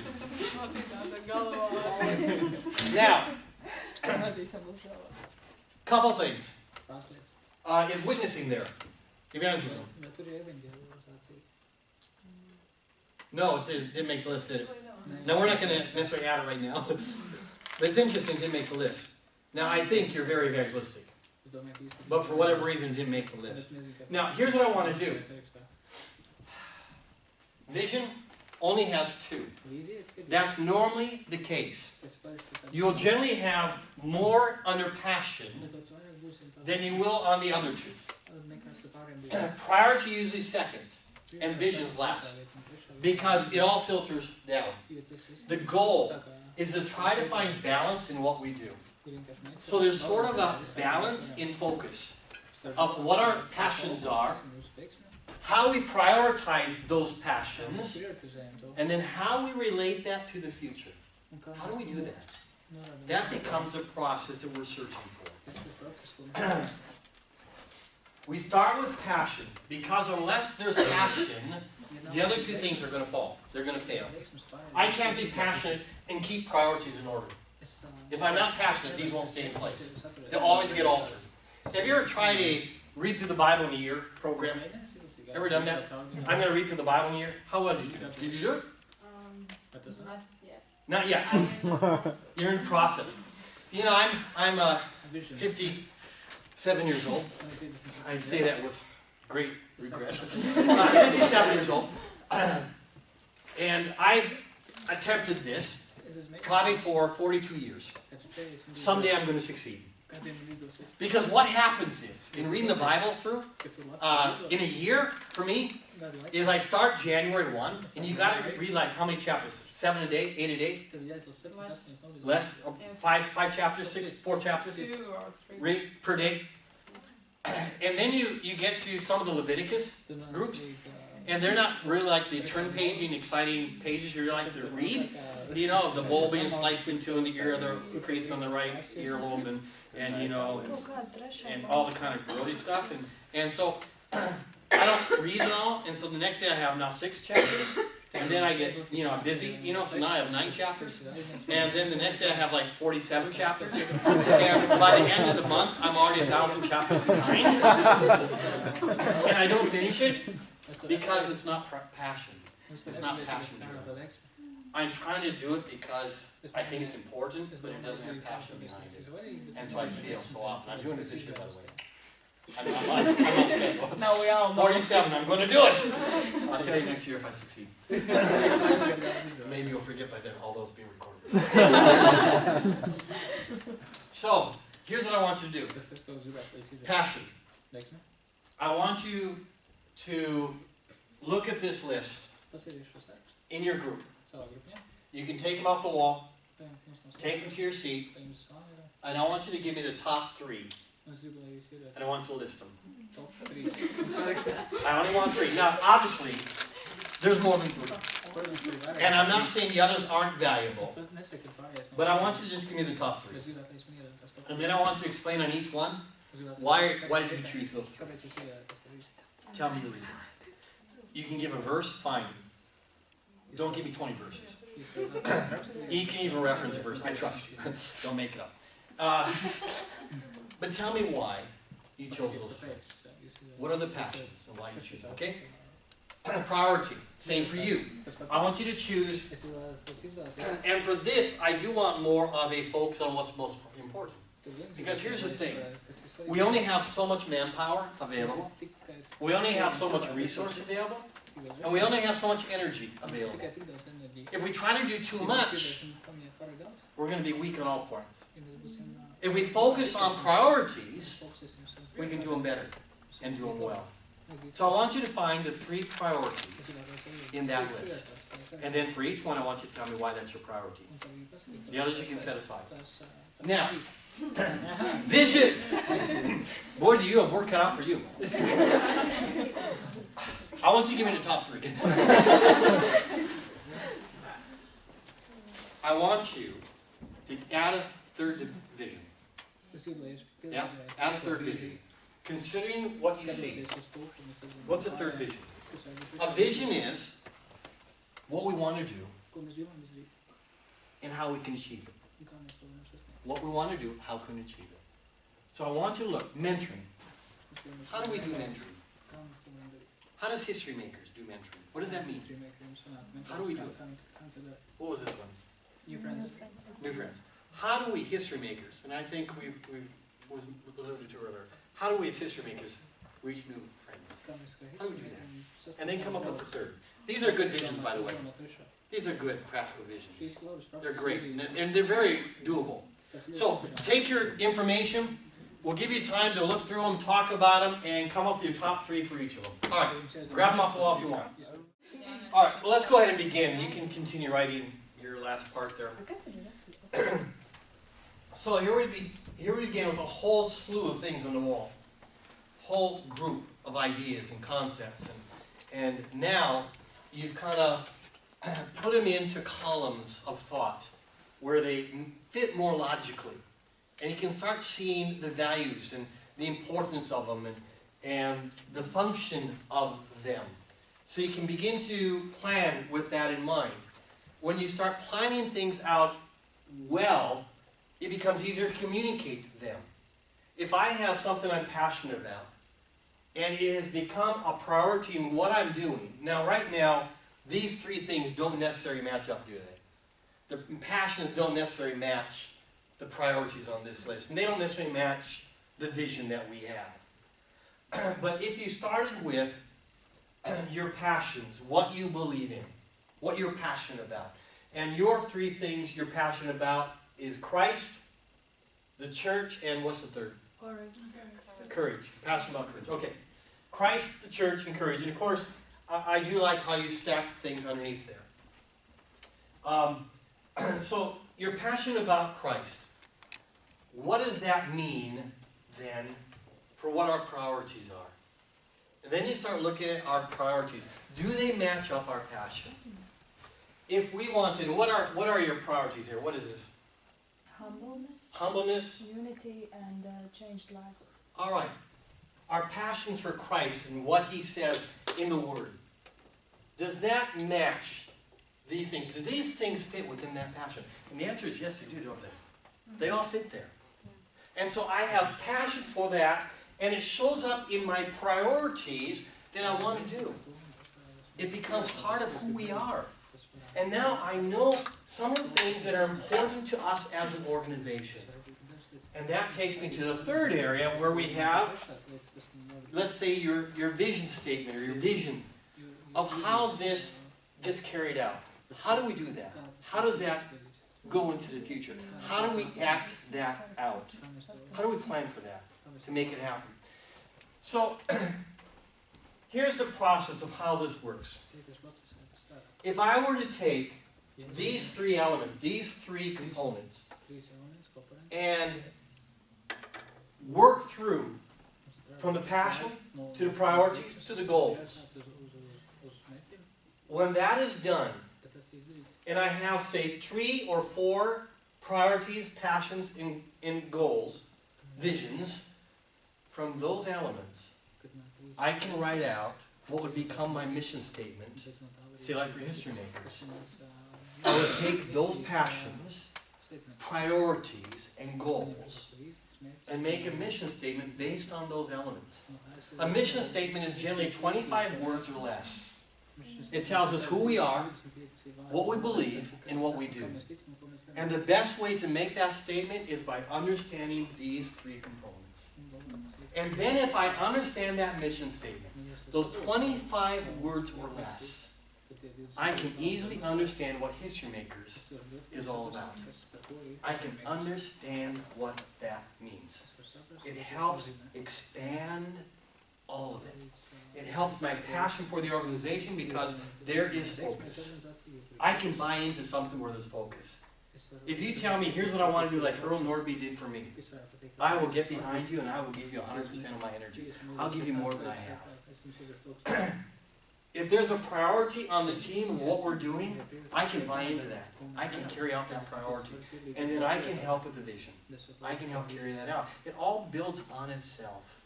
Now, couple things. Is witnessing there? Evangelism. No, it didn't make the list, did it? No, we're not going to necessarily add it right now. But it's interesting, it didn't make the list. Now, I think you're very evangelistic. But for whatever reason, it didn't make the list. Now, here's what I want to do. Vision only has two. That's normally the case. You'll generally have more under passion than you will on the other two. Priority usually second, and vision's last, because it all filters down. The goal is to try to find balance in what we do. So there's sort of a balance in focus of what our passions are, how we prioritize those passions, and then how we relate that to the future. How do we do that? That becomes a process that we're searching for. We start with passion, because unless there's passion, the other two things are going to fall. They're going to fail. I can't be passionate and keep priorities in order. If I'm not passionate, these won't stay in place. They'll always get altered. Have you ever tried a read through the Bible in a year program? Ever done that? I'm going to read through the Bible in a year. How well did you do? Did you do it? Not yet. Not yet. You're in the process. You know, I'm 57 years old. I say that with great regret. 57 years old. And I've attempted this probably for 42 years. Someday I'm going to succeed. Because what happens is, in reading the Bible through, in a year, for me, is I start January 1, and you got to read like how many chapters? 7 a day? 8 a day? Less? 5 chapters? 4 chapters? 2 or 3. Read per day. And then you get to some of the Leviticus groups, and they're not really like the turn-paging, exciting pages you like to read. You know, the bowl being sliced into in the ear of the priest on the right earlobe, and you know, and all the kind of girly stuff. And so I don't read it all, and so the next day I have now 6 chapters, and then I get, you know, I'm busy, you know, so now I have 9 chapters, and then the next day I have like 47 chapters, and by the end of the month I'm already 1,000 chapters behind, and I don't finish it because it's not passion. It's not passion driven. I'm trying to do it because I think it's important, but it doesn't have passion behind it. And so I fail so often. I'm doing it this year, by the way. I'm on schedule. Now we all know. 47, I'm going to do it. I'll tell you next year if I succeed. Maybe you'll forget by then all those being recorded. So, here's what I want you to do. Passion. I want you to look at this list in your group. You can take them off the wall, take them to your seat, and I want you to give me the top 3. And I want you to list them. I only want 3. Now, obviously, there's more than 3. And I'm not saying the others aren't valuable, but I want you to just give me the top 3. And then I want to explain on each one, why did you choose those 3? Tell me the reason. You can give a verse, fine. Don't give me 20 verses. You can even reference a verse. I trust you. Don't make it up. But tell me why you chose those 3. What are the passions and why you choose them? Okay? Priority. Same for you. I want you to choose. And for this, I do want more of a focus on what's most important. Because here's the thing. We only have so much manpower available. We only have so much resource available. And we only have so much energy available. If we try to do too much, we're going to be weak on all points. If we focus on priorities, we can do them better and do them well. So I want you to find the 3 priorities in that list. And then for each one, I want you to tell me why that's your priority. The others you can set aside. Now, vision. Boy, do you have work cut out for you. I want you to give me the top 3. I want you to add a 3rd division. Yeah, add a 3rd vision. Considering what you see, what's a 3rd vision? A vision is what we want to do and how we can achieve it. What we want to do, how can we achieve it. So I want you to look, mentoring. How do we do mentoring? How does history makers do mentoring? What does that mean? How do we do it? What was this one? New friends. New friends. How do we history makers, and I think we've was alluded to earlier, how do we as history makers reach new friends? How do we do that? And then come up with the third. These are good visions, by the way. These are good practical visions. They're great, and they're very doable. So, take your information. We'll give you time to look through them, talk about them, and come up with your top 3 for each of them. All right, grab them off the wall if you want. All right, well, let's go ahead and begin. You can continue writing your last part there. So here we begin with a whole slew of things on the wall. Whole group of ideas and concepts. And now you've kind of put them into columns of thought where they fit more logically. And you can start seeing the values and the importance of them and the function of them. So you can begin to plan with that in mind. When you start planning things out well, it becomes easier to communicate them. If I have something I'm passionate about, and it has become a priority in what I'm doing, now right now, these 3 things don't necessarily match up, do they? The passions don't necessarily match the priorities on this list, and they don't necessarily match the vision that we have. But if you started with your passions, what you believe in, what you're passionate about, and your 3 things you're passionate about is Christ, the church, and what's the third? Courage. Passionate about courage. Okay. Christ, the church, and courage. And of course, I do like how you stack things underneath there. So, you're passionate about Christ. What does that mean, then, for what our priorities are? And then you start looking at our priorities. Do they match up our passions? If we want to, what are your priorities here? What is this? Humbleness. Unity, and changed lives. All right. Our passions for Christ and what He says in the Word. Does that match these things? Do these things fit within that passion? And the answer is yes, they do, don't they? They all fit there. And so I have passion for that, and it shows up in my priorities that I want to do. It becomes part of who we are. And now I know some of the things that are important to us as an organization. And that takes me to the third area where we have, let's say, your vision statement or your vision of how this gets carried out. How do we do that? How does that go into the future? How do we act that out? How do we plan for that to make it happen? So, here's the process of how this works. If I were to take these 3 elements, these 3 components, and work through from the passion to the priorities to the goals. When that is done, and I have, say, 3 or 4 priorities, passions, and goals, visions, from those elements, I can write out what would become my mission statement, say like for history makers. I would take those passions, priorities, and goals, and make a mission statement based on those elements. A mission statement is generally 25 words or less. It tells us who we are, what we believe, and what we do. And the best way to make that statement is by understanding these 3 components. And then if I understand that mission statement, those 25 words or less, I can easily understand what history makers is all about. I can understand what that means. It helps expand all of it. It helps my passion for the organization because there is focus. I can buy into something where there's focus. If you tell me, here's what I want to do like Earl Norby did for me, I will get behind you and I will give you 100% of my energy. I'll give you more than I have. If there's a priority on the team of what we're doing, I can buy into that. I can carry out that priority. And then I can help with the vision. I can help carry that out. It all builds on itself.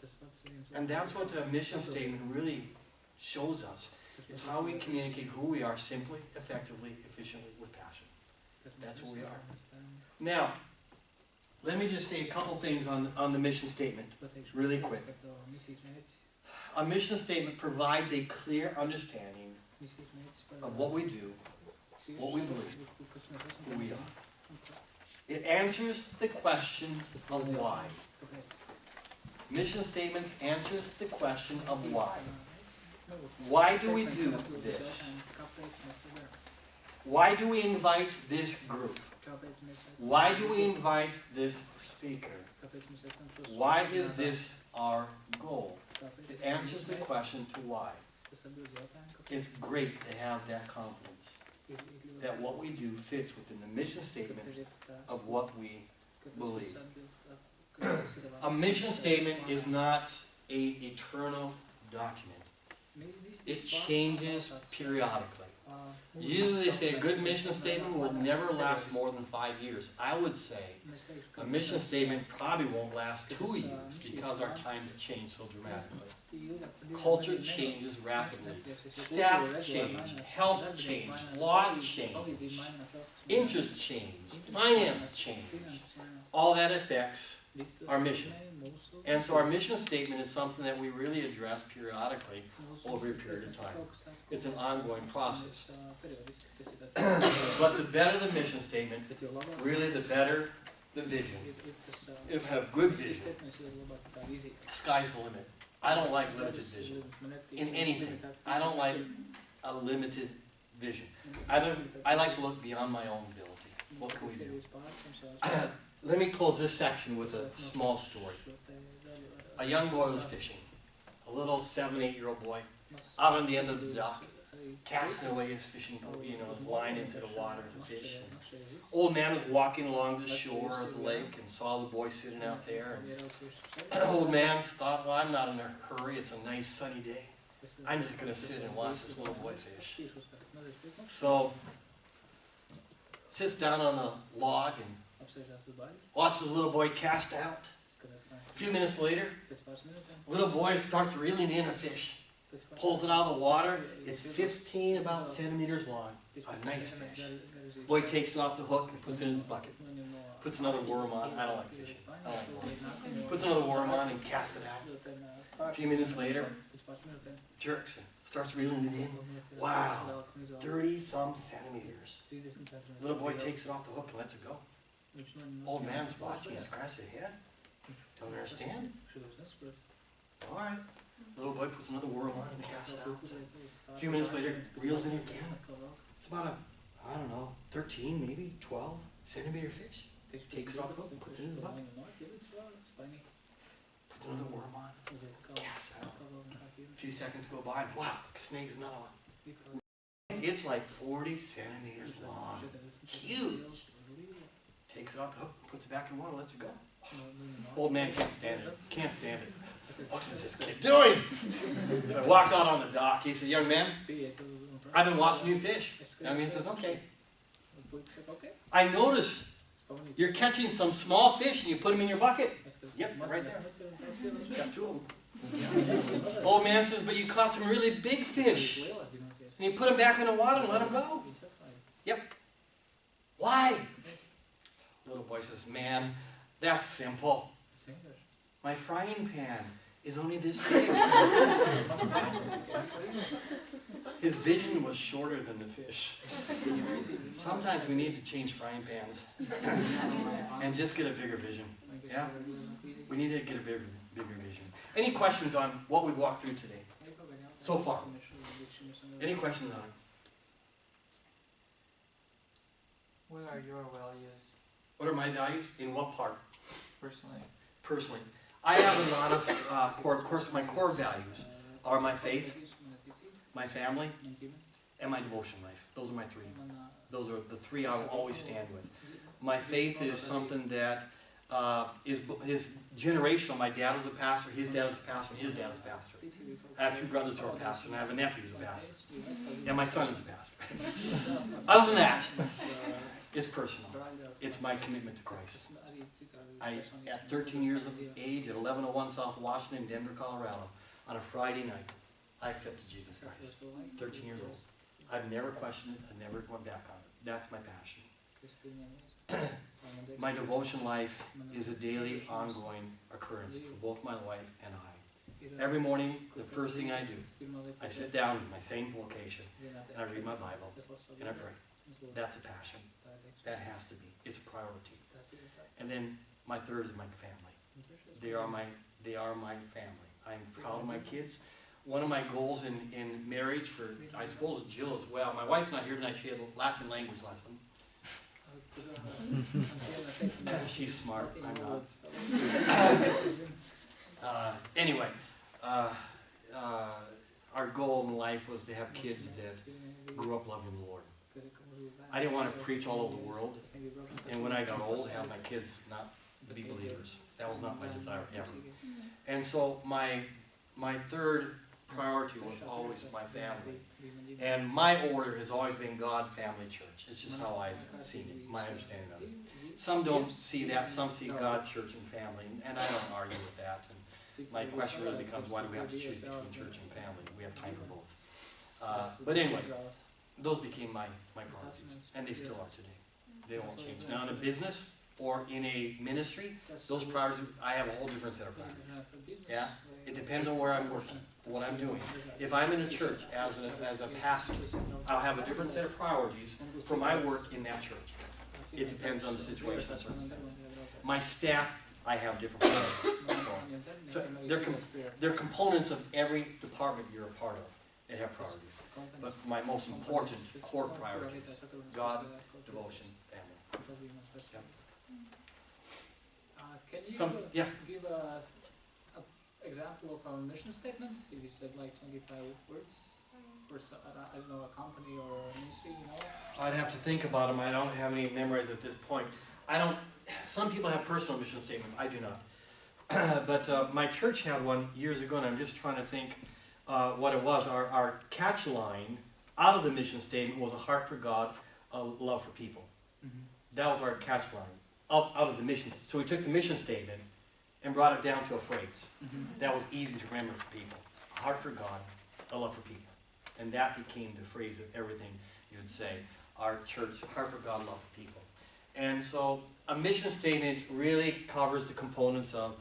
And that's what the mission statement really shows us. It's how we communicate who we are simply, effectively, efficiently, with passion. That's who we are. Now, let me just say a couple things on the mission statement, really quick. A mission statement provides a clear understanding of what we do, what we believe, who we are. It answers the question of why. Mission statements answers the question of why. Why do we do this? Why do we invite this group? Why do we invite this speaker? Why is this our goal? It answers the question to why. It's great to have that confidence that what we do fits within the mission statement of what we believe. A mission statement is not an eternal document. It changes periodically. Usually they say a good mission statement will never last more than 5 years. I would say a mission statement probably won't last 2 years because our times change so dramatically. Culture changes rapidly. Staff change, health change, law change, interest change, finance change. All that affects our mission. And so our mission statement is something that we really address periodically over a period of time. It's an ongoing process. But the better the mission statement, really the better the vision. If you have good vision, sky's the limit. I don't like limited vision in anything. I don't like a limited vision. I like to look beyond my own ability. What can we do? Let me close this section with a small story. A young boy was fishing. A little 7, 8-year-old boy out on the end of the dock, casting away his fishing, his line into the water to fish. Old man was walking along the shore of the lake and saw the boy sitting out there. And old man thought, well, I'm not in a hurry. It's a nice sunny day. I'm just going to sit and watch this little boy fish. So, sits down on a log and watches the little boy cast out. A few minutes later, little boy starts reeling in a fish. Pulls it out of the water. It's 15 about centimeters long. A nice fish. Boy takes it off the hook and puts it in his bucket. Puts another worm on. I don't like fishing. I don't like worms. Puts another worm on and casts it out. A few minutes later, jerks and starts reeling it in. Wow, 30-some centimeters. Little boy takes it off the hook and lets it go. Old man's watching. He scratches his head. Don't understand. All right. Little boy puts another worm on and casts it out. A few minutes later, reels in again. It's about 13, maybe 12 centimeter fish. Takes it off the hook, puts it in the bucket. Puts another worm on, casts it out. A few seconds go by, and wow, snags another one. It's like 40 centimeters long. Huge. Takes it off the hook, puts it back in the water, lets it go. Old man can't stand it. Can't stand it. What is this kid doing? So he walks out on the dock. He says, young man, I've been watching you fish. Young man says, okay. I notice you're catching some small fish and you put them in your bucket. Yep, right there. Got 2 of them. Old man says, but you caught some really big fish. And you put them back in the water and let them go. Yep. Why? Little boy says, man, that's simple. My frying pan is only this big. His vision was shorter than the fish. Sometimes we need to change frying pans and just get a bigger vision. Yeah? We need to get a bigger vision. Any questions on what we've walked through today so far? Any questions on it? What are your values What are my values? In what part? personally? Personally, I have a lot of my core values are my faith, my family, and my devotion life. Those are my 3. Those are the 3 I will always stand with. My faith is something that is generational. My dad was a pastor, his dad was a pastor, and his dad was a pastor. I have 2 brothers who are pastors, and I have a nephew who's a pastor. And my son is a pastor. Other than that, it's personal. It's my commitment to Christ. At 13 years of age, at 1101 South Washington, Denver, Colorado, on a Friday night, I accepted Jesus Christ. 13 years old. I've never questioned it. I never went back on it. That's my passion. My devotion life is a daily, ongoing occurrence for both my wife and I. Every morning, the first thing I do, I sit down in my same location, and I read my Bible, and I pray. That's a passion. That has to be. It's a priority. And then my 3rd is my family. They are my They are my family. I'm proud of my kids. One of my goals in marriage for, I suppose, Jill as well. My wife's not here tonight. She had a Latin language lesson. She's smart. I'm not. Anyway, our goal in life was to have kids that grew up loving the Lord. I didn't want to preach all over the world, and when I got old, have my kids not be believers. That was not my desire ever. And so my third priority was always my family. And my order has always been God, family, church. It's just how I've seen it, my understanding of it. Some don't see that, some see God, church, and family, and I don't argue with that. And my question really becomes, why do we have to choose between church and family? We have time for both. But anyway, those became my priorities, and they still are today. They won't change. Now in a business or in a ministry, those priorities, I have a whole different set of priorities. Yeah? It depends on where I'm working, what I'm doing. If I'm in a church as a pastor, I'll have a different set of priorities for my work in that church. It depends on the situation and circumstance. My staff, I have different priorities. So they're components of every department you're a part of that have priorities. But for my most important core priorities, God, devotion, family. Can you Yeah. give a example of a mission statement? If you said like 25 words, for I don't know, a company or a ministry, you know? I'd have to think about them. I don't have any memories at this point. Some people have personal mission statements. I do not. But my church had one years ago, and I'm just trying to think what it was. Our catch line out of the mission statement was a heart for God, a love for people. That was our catch line out of the mission. So we took the mission statement and brought it down to a phrase that was easy to remember for people. A heart for God, a love for people. And that became the phrase of everything you would say. Our church, heart for God, love for people. And so a mission statement really covers the components of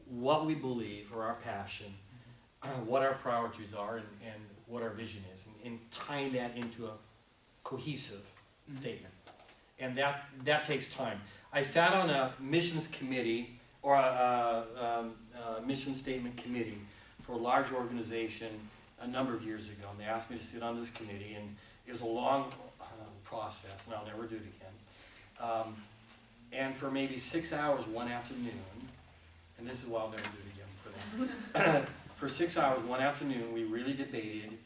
what we believe or our passion, what our priorities are, and what our vision is, and tying that into a cohesive statement. And that takes time. I sat on a missions committee, or a mission statement committee for a large organization a number of years ago, and they asked me to sit on this committee, and it was a long process, and I'll never do it again. And for maybe 6 hours one afternoon, and this is why I'll never do it again for them. For 6 hours one afternoon, we really debated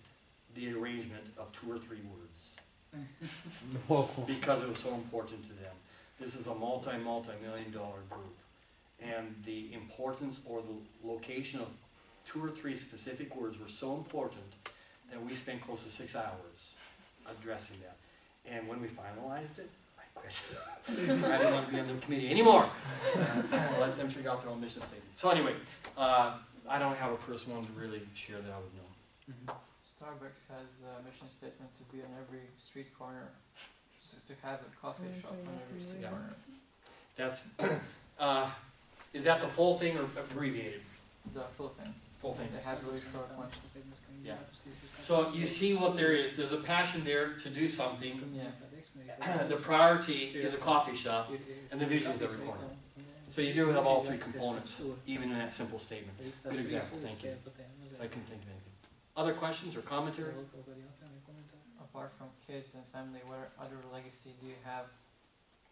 the arrangement of 2 or 3 words. Because it was so important to them. This is a multi-million-dollar group. And the importance or the location of 2 or 3 specific words were so important that we spent close to 6 hours addressing that. And when we finalized it, I quit. I didn't want to be on the committee anymore. Let them figure out their own mission statement. So anyway, I don't have a personal one to really share that I would know. Starbucks has a mission statement to be on every street corner, so to have a coffee shop on every street Yeah. corner. That's, is that the full thing or abbreviated? The full thing. Full thing. They have really short ones. Yeah. So you see what there is. There's a passion there to do something. Yeah. The priority is a coffee shop, and the vision is every corner. So you do have all 3 components, even in that simple statement. Good example, thank you. I couldn't think of anything. Other questions or commentary? Apart from kids and family, what other legacy do you have?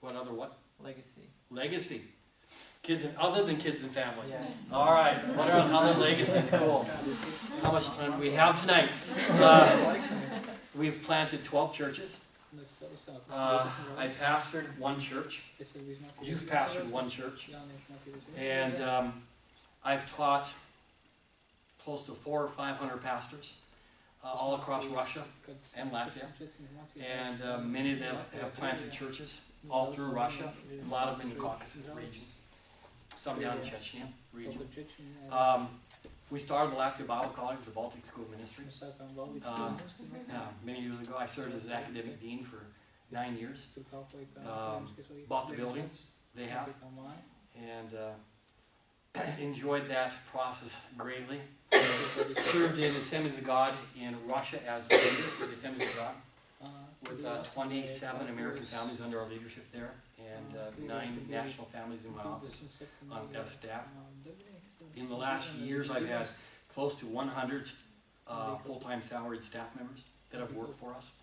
What other what? Legacy. Legacy. Kids and other than kids and family. Yeah. All right. What are other legacies? Cool. How much time do we have tonight? We've planted 12 churches. I pastored 1 church. Youth pastored 1 church. And I've taught close to 400 or 500 pastors all across Russia and Latvia. And many of them have planted churches all through Russia, a lot of them in the Caucasus region, some down in Chechnya region. We started the Latvia Bible College, the Baltic School Ministry. Many years ago, I served as academic dean for 9 years. Bought the building, they have, and enjoyed that process greatly. Served in Assemblies of God in Russia as leader for the Assemblies of God, with 27 American families under our leadership there, and 9 national families in my office as staff. In the last years, I've had close to 100 full-time salaried staff members that have worked for us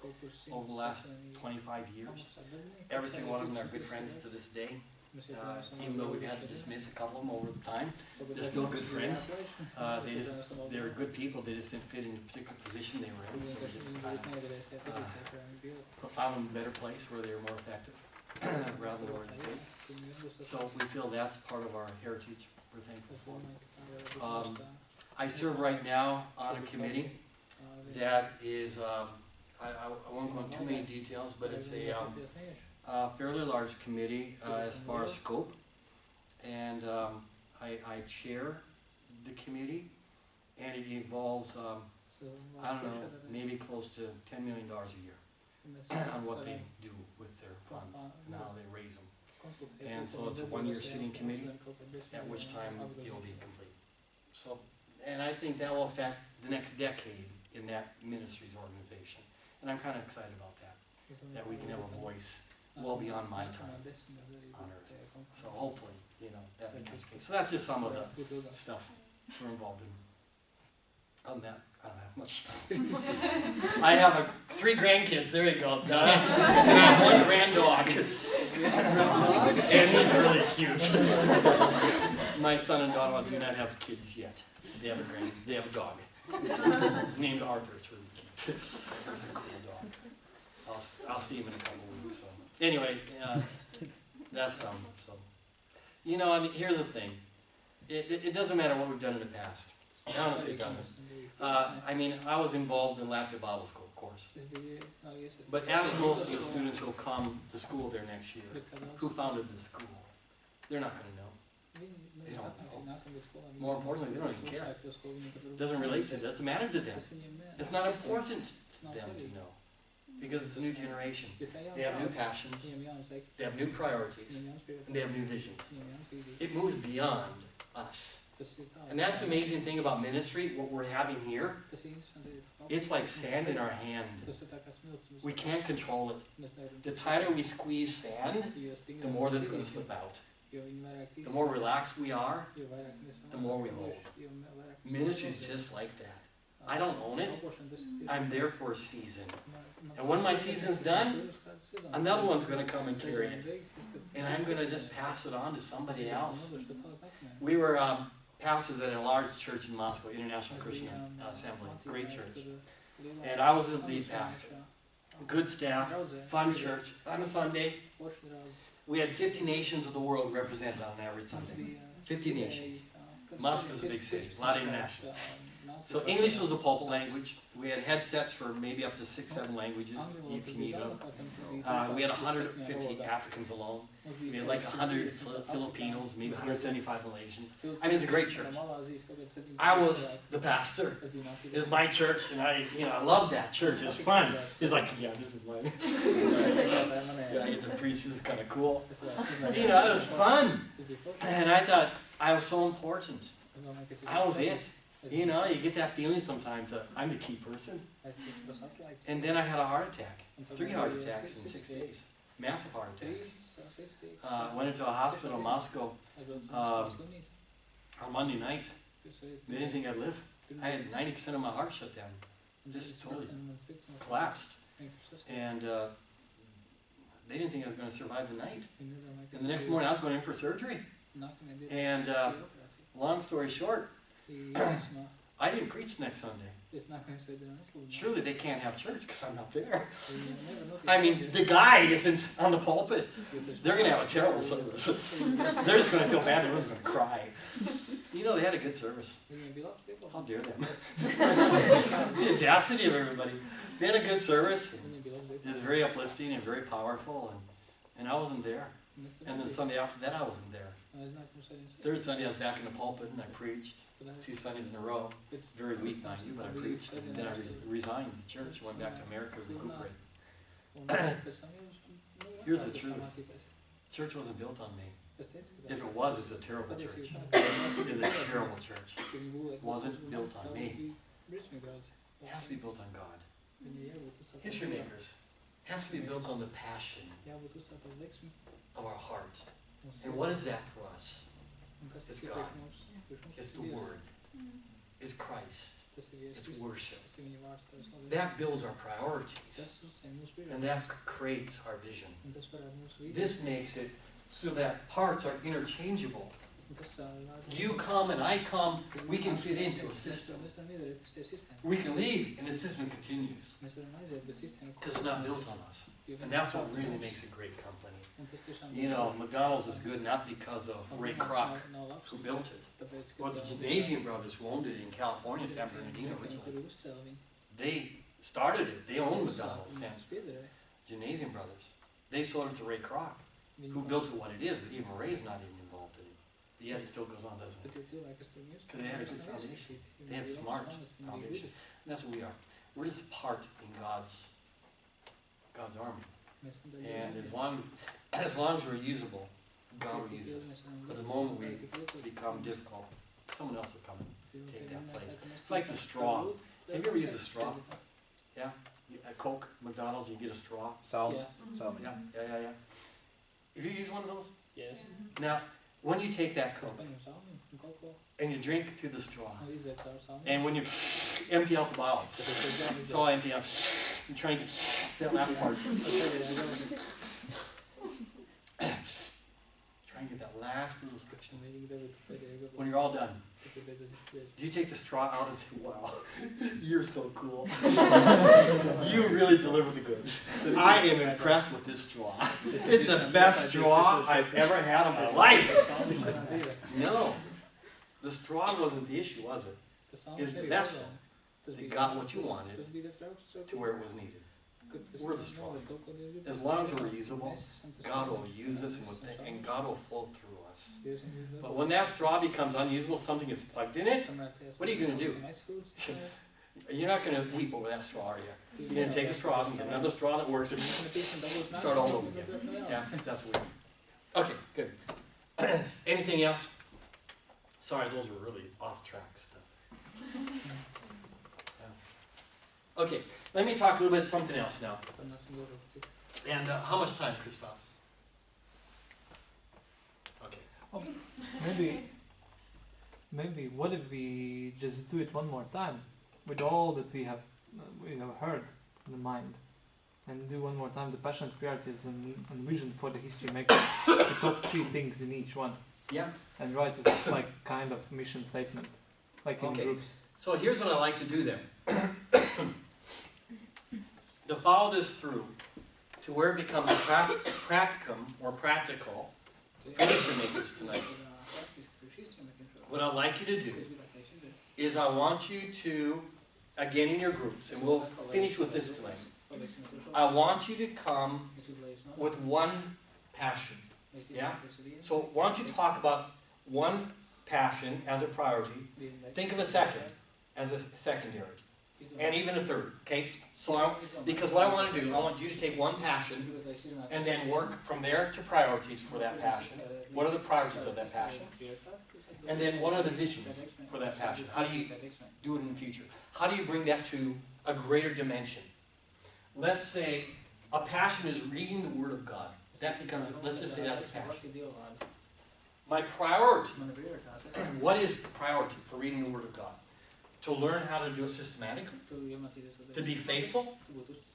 over the last 25 years. Every single one of them are good friends to this day. Even though we've had to dismiss a couple of them over the time, they're still good friends. They're good people, they just didn't fit in the particular position they were in, so we just kind of found them a better place where they were more effective rather than where they stayed. So we feel that's part of our heritage we're thankful for. I serve right now on a committee that is, I won't go into too many details, but it's a fairly large committee as far as scope. And I chair the committee, and it involves, I don't know, maybe close to $10 million a year on what they do with their funds and how they raise them. And so it's a one-year sitting committee, at which time it'll be complete. So, and I think that will affect the next decade in that ministry's organization. And I'm kind of excited about that we can have a voice well beyond my time on earth. So hopefully, that becomes the case. So that's just some of the stuff we're involved in. On that, I don't have much time. I have 3 grandkids, there you go. And I have 1 grand dog. And he's really cute. My son and daughter do not have kids yet. They have a dog. Named Arthur, it's really cute. It's a cool dog. I'll see him in a couple of weeks. So. Anyways, that's so. I mean, here's the thing. It doesn't matter what we've done in the past. Honestly, it doesn't. I mean, I was involved in Latvia Bible School, of course. But ask most of the students who'll come to school there next year, who founded the school. They're not going to know. They don't know. More importantly, they don't even care. It doesn't relate to them. It doesn't matter to them. It's not important to them to know. Because it's a new generation. They have new passions, they have new priorities, and they have new visions. It moves beyond us. And that's the amazing thing about ministry, what we're having here. It's like sand in our hand. We can't control it. The tighter we squeeze sand, the more this is going to slip out. The more relaxed we are, the more we hold. Ministry is just like that. I don't own it. I'm there for a season. And when my season's done, another one's going to come and carry it. And I'm going to just pass it on to somebody else. We were pastors at a large church in Moscow, International Christian Assembly, great church. And I was the lead pastor. Good staff, fun church. On a Sunday, we had 50 nations of the world represented on an average Sunday. 50 nations. Moscow's a big city, a lot of internationals. So English was the pulpit language. We had headsets for maybe up to 6-7 languages if you needed them. We had 150 Africans alone. We had like 100 Filipinos, maybe 175 Malaysians. I mean, it's a great church. I was the pastor. It was my church, and I loved that church. It was fun. It's like, yeah, this is mine. Yeah, I get to preach. This is kind of cool. It was fun. And I thought I was so important. I was it. You get that feeling sometimes that I'm the key person. And then I had a heart attack. 3 heart attacks in 6 days. Massive heart attacks. Went into a hospital in Moscow on Monday night. They didn't think I'd live. I had 90% of my heart shut down. Just totally collapsed. And they didn't think I was going to survive the night. And the next morning I was going in for surgery. And long story short, I didn't preach next Sunday. Surely they can't have church because I'm not there. I mean, the guy isn't on the pulpit. They're going to have a terrible service. They're just going to feel bad. Everyone's going to cry. They had a good service. How dare them? The audacity of everybody. They had a good service. It was very uplifting and very powerful. And I wasn't there. And then Sunday after that, I wasn't there. 3rd Sunday, I was back in the pulpit and I preached 2 Sundays in a row. Very weak, mind you, but I preached. And then I resigned the church, went back to America to recuperate. Here's the truth. Church wasn't built on me. If it was, it's a terrible church. It is a terrible church. It wasn't built on me. It has to be built on God. His your neighbors. It has to be built on the passion of our heart. And what is that for us? It's God. It's the Word. It's Christ. It's worship. That builds our priorities. And that creates our vision. This makes it so that parts are interchangeable. You come and I come, we can fit into a system. We can leave and the system continues. Because it's not built on us. And that's what really makes a great company. You know, McDonald's is good not because of Ray Kroc, who built it. Well, the Gymnasium brothers who owned it in California, San Bernardino originally. They started it. They owned McDonald's. Gymnasium brothers. They sold it to Ray Kroc, who built it what it is, but even Ray's not even involved in it. Yet it still goes on, doesn't it? Because they had a good foundation. They had smart foundation. And that's what we are. We're just part in God's army. And as long as we're usable, God will use us. But the moment we become difficult, someone else will come and take that place. It's like the straw. Have you ever used a straw? Yeah? A Coke, McDonald's, you get a straw. Salve. Yeah. Have you used one of those? Yes. Now, when you take that Coke and you drink through the straw, and when you empty out the bottle, it's all empty out. You try and get that last part. Try and get that last little stretch. When you're all done, do you take the straw out and say, "Wow, you're so cool. You really deliver the goods. I am impressed with this straw. It's the best straw I've ever had in my life." No, the straw wasn't the issue, was it? It's the vessel that got what you wanted to where it was needed. We're the straw. As long as we're usable, God will use us and God will flow through us. But when that straw becomes unusable, something is plugged in it, what are you going to do? You're not going to weep over that straw, are you? You're going to take a straw and get another straw that works and start all over again. Yeah, that's weird. Okay, good. Anything else? Sorry, those were really off-track stuff. Yeah. Okay, let me talk a little bit of something else now. And how much time, Christophs? Okay. Maybe what if we just do it one more time with all that we have heard in the mind, and do one more time the passionate priorities and vision for the history maker, the top 3 things in each one. Yeah. And write this like kind of mission statement, like in groups. So here's what I like to do then. To follow this through to where it becomes practicum or practical for history makers tonight. What I'd like you to do is I want you to, again in your groups, and we'll finish with this tonight. I want you to come with one passion. Yeah? So why don't you talk about one passion as a priority, think of a second as a secondary, and even a third, okay? So because what I want to do, I want you to take one passion and then work from there to priorities for that passion. What are the priorities of that passion? And then what are the visions for that passion? How do you do it in the future? How do you bring that to a greater dimension? Let's say a passion is reading the Word of God. That becomes, let's just say that's a passion. My priority, what is the priority for reading the Word of God? To learn how to do it systematically? To be faithful?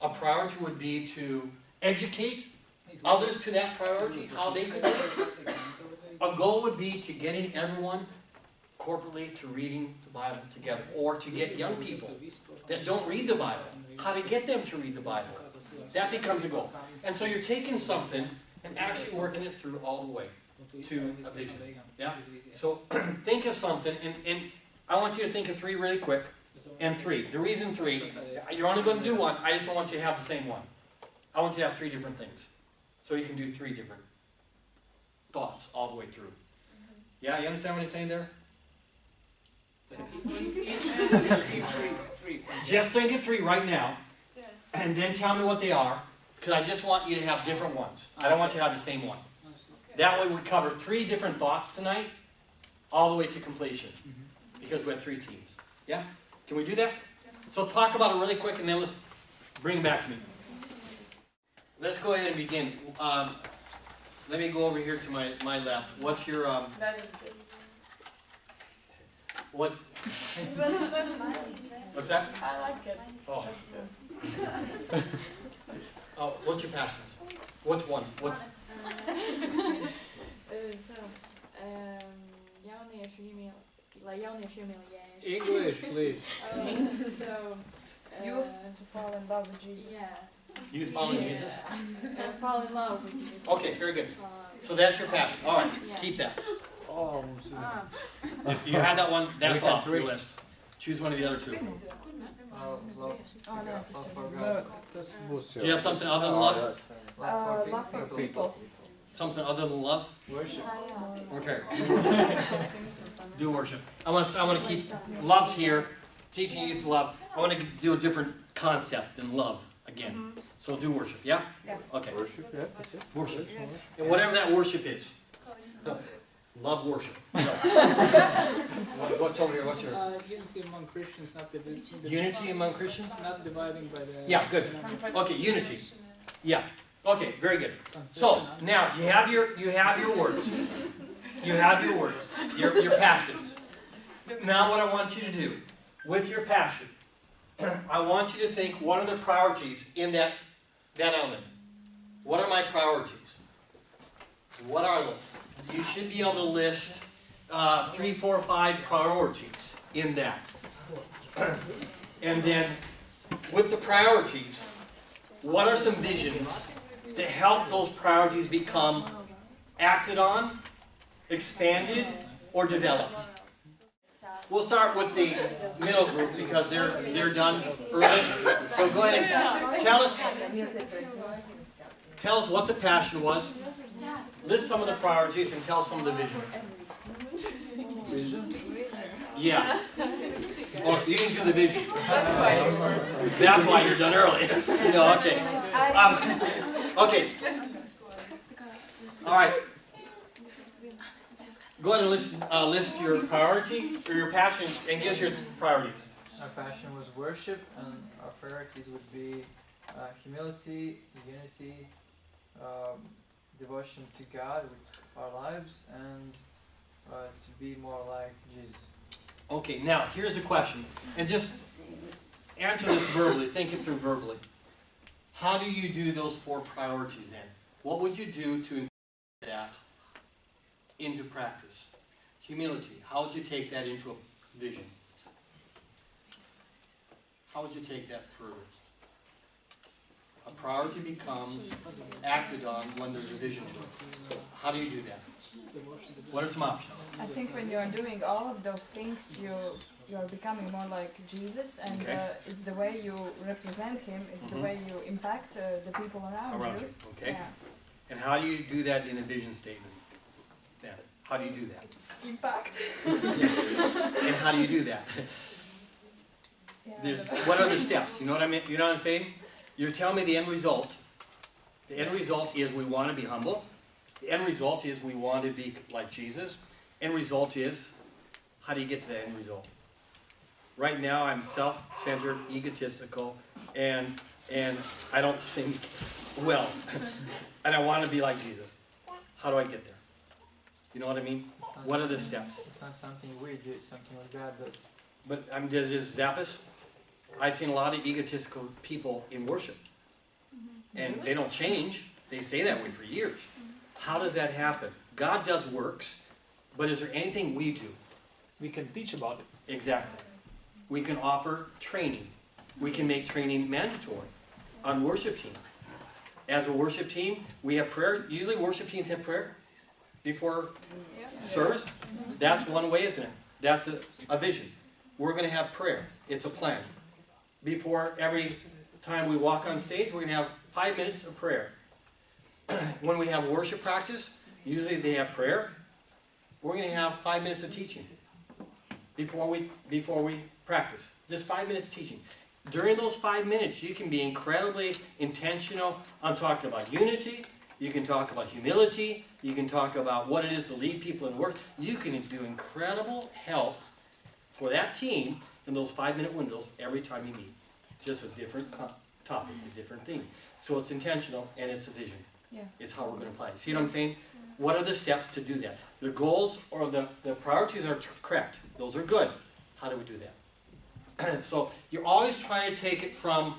A priority would be to educate others to that priority, how they could do it. A goal would be to getting everyone corporately to reading the Bible together, or to get young people that don't read the Bible, how to get them to read the Bible. That becomes a goal. And so you're taking something and actually working it through all the way to a vision. Yeah? So think of something, and I want you to think of 3 really quick, and 3. The reason 3, you're only going to do one, I just don't want you to have the same one. I want you to have 3 different things. So you can do 3 different thoughts all the way through. Yeah, you understand what he's saying there? Just think of 3 right now, and then tell me what they are, because I just want you to have different ones. I don't want you to have the same one. That way we cover 3 different thoughts tonight, all the way to completion, because we have 3 teams. Yeah? Can we do that? So talk about it really quick, and then let's bring it back to me. Let's go ahead and begin. Let me go over here to my left. What's your... That is good. What's that? I like it. Oh. Oh, what's your passions? What's one? What's jauniešu iemīlējuši. English, please. Youth to fall in love with Jesus. you following Jesus? Fall in love with Jesus. Okay, very good. So that's your passion. All right, keep that. Oh, If you had that one, that's We had off your three. list. Choose one of the other two. Do you have something other than love? Love for people. Something other than love? Worship. Okay. Do worship. I want to keep love's here. Teaching you to love. I want to do a different concept than love again. So do worship. Yeah. Yes. Okay. Worship, yeah, that's it. Worship. And whatever that worship is. Love worship. What's over here? What's your Unity among Christians, not dividing. unity among Christians? Not dividing by the. Yeah, good. Okay, unity. Yeah. Okay, very good. So now you have your words. You have your words. Your passions. Now what I want you to do with your passion, I want you to think what are the priorities in that element. What are my priorities? What are those? You should be able to list 3, 4, 5 priorities in that. And then with the priorities, what are some visions to help those priorities become acted on, expanded, or developed? We'll start with the middle group because they're done early. So go ahead and tell us what the passion was. List some of the priorities and tell some of the vision. Vision? Yeah. Oh, you didn't do the vision. That's why. That's why you're done early. No, okay. Okay. All right. Go ahead and list your priority or your passion and give us your priorities. Our passion was worship, and our priorities would be humility, unity, devotion to God with our lives, and to be more like Jesus. Okay, now here's a question, and just answer this verbally, think it through verbally. How do you do those 4 priorities then? What would you do to incorporate that into practice? Humility, how would you take that into a vision? How would you take that further? A priority becomes acted on when there's a vision to it. How do you do that? What are some options? I think when you're doing all of those things, you're becoming more like Jesus, and Okay. it's the way you represent Him. It's the way you impact the people around you. Okay? Yeah. And how do you do that in a vision statement? Then, how do you do that? Impact. And how do you do that? Yeah. What are the steps? You know what I mean? You know what I'm saying? You're telling me the end result. The end result is we want to be humble. The end result is we want to be like Jesus. End result is, how do you get to the end result? Right now I'm self-centered, egotistical, and I don't think well. And I want to be like Jesus. How do I get there? You know what I mean? What are the steps? It's not something we do, it's something that God does. But does this zap us? I've seen a lot of egotistical people in worship. And they don't change. They stay that way for years. How does that happen? God does works, but is there anything we do? We can teach about it. Exactly. We can offer training. We can make training mandatory on worship team. As a worship team, we have prayer. Usually worship teams have prayer before service. That's one way, isn't it? That's a vision. We're going to have prayer. It's a plan. Before every time we walk on stage, we're going to have 5 minutes of prayer. When we have worship practice, usually they have prayer. We're going to have 5 minutes of teaching before we practice. Just 5 minutes of teaching. During those 5 minutes, you can be incredibly intentional on talking about unity. You can talk about humility. You can talk about what it is to lead people in work. You can do incredible help for that team in those 5 minute windows every time you meet. Just a different topic, a different thing. So it's intentional and it's a vision. Yeah. It's how we're going to apply it. See what I'm saying? What are the steps to do that? The goals or the priorities are correct. Those are good. How do we do that? So you're always trying to take it from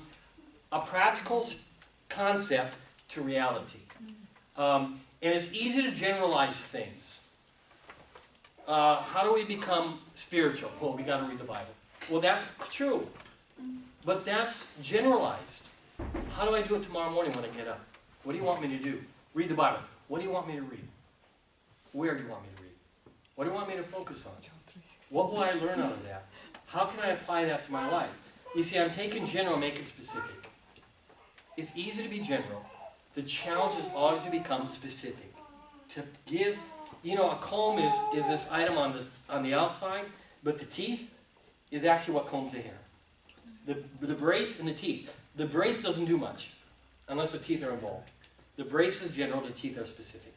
a practical concept to reality. And it's easy to generalize things. How do we become spiritual? Well, we got to read the Bible. Well, that's true. But that's generalized. How do I do it tomorrow morning when I get up? What do you want me to do? Read the Bible. What do you want me to read? Where do you want me to read? What do you want me to focus on? What will I learn out of that? How can I apply that to my life? You see, I'm taking general, make it specific. It's easy to be general. The challenge is always to become specific. To give, a comb is this item on the outside, but the teeth is actually what combs the hair. The brace and the teeth. The brace doesn't do much, unless the teeth are involved. The brace is general, the teeth are specific.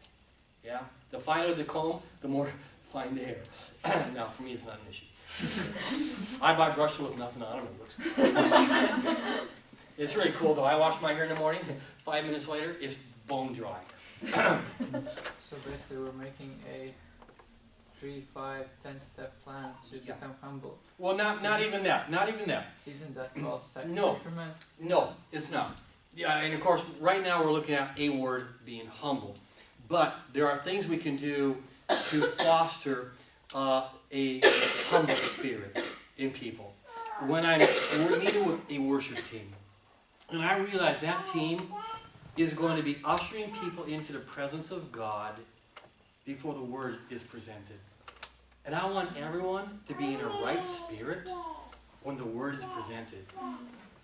Yeah? The finer the comb, the more fine the hair. Now, for me, it's not an issue. I buy brushes with nothing on them, it looks It's really cool, though. I wash my hair in the morning, 5 minutes later, it's bone dry. So basically we're making a 3, 5, 10-step plan to become humble. Well, not even that. Not even that. Isn't that called No. sacrament? No, it's not. Yeah, and of course, right now we're looking at a word being humble. But there are things we can do to foster a humble spirit in people. When we're meeting with a worship team, and I realize that team is going to be ushering people into the presence of God before the word is presented. And I want everyone to be in a right spirit when the word is presented.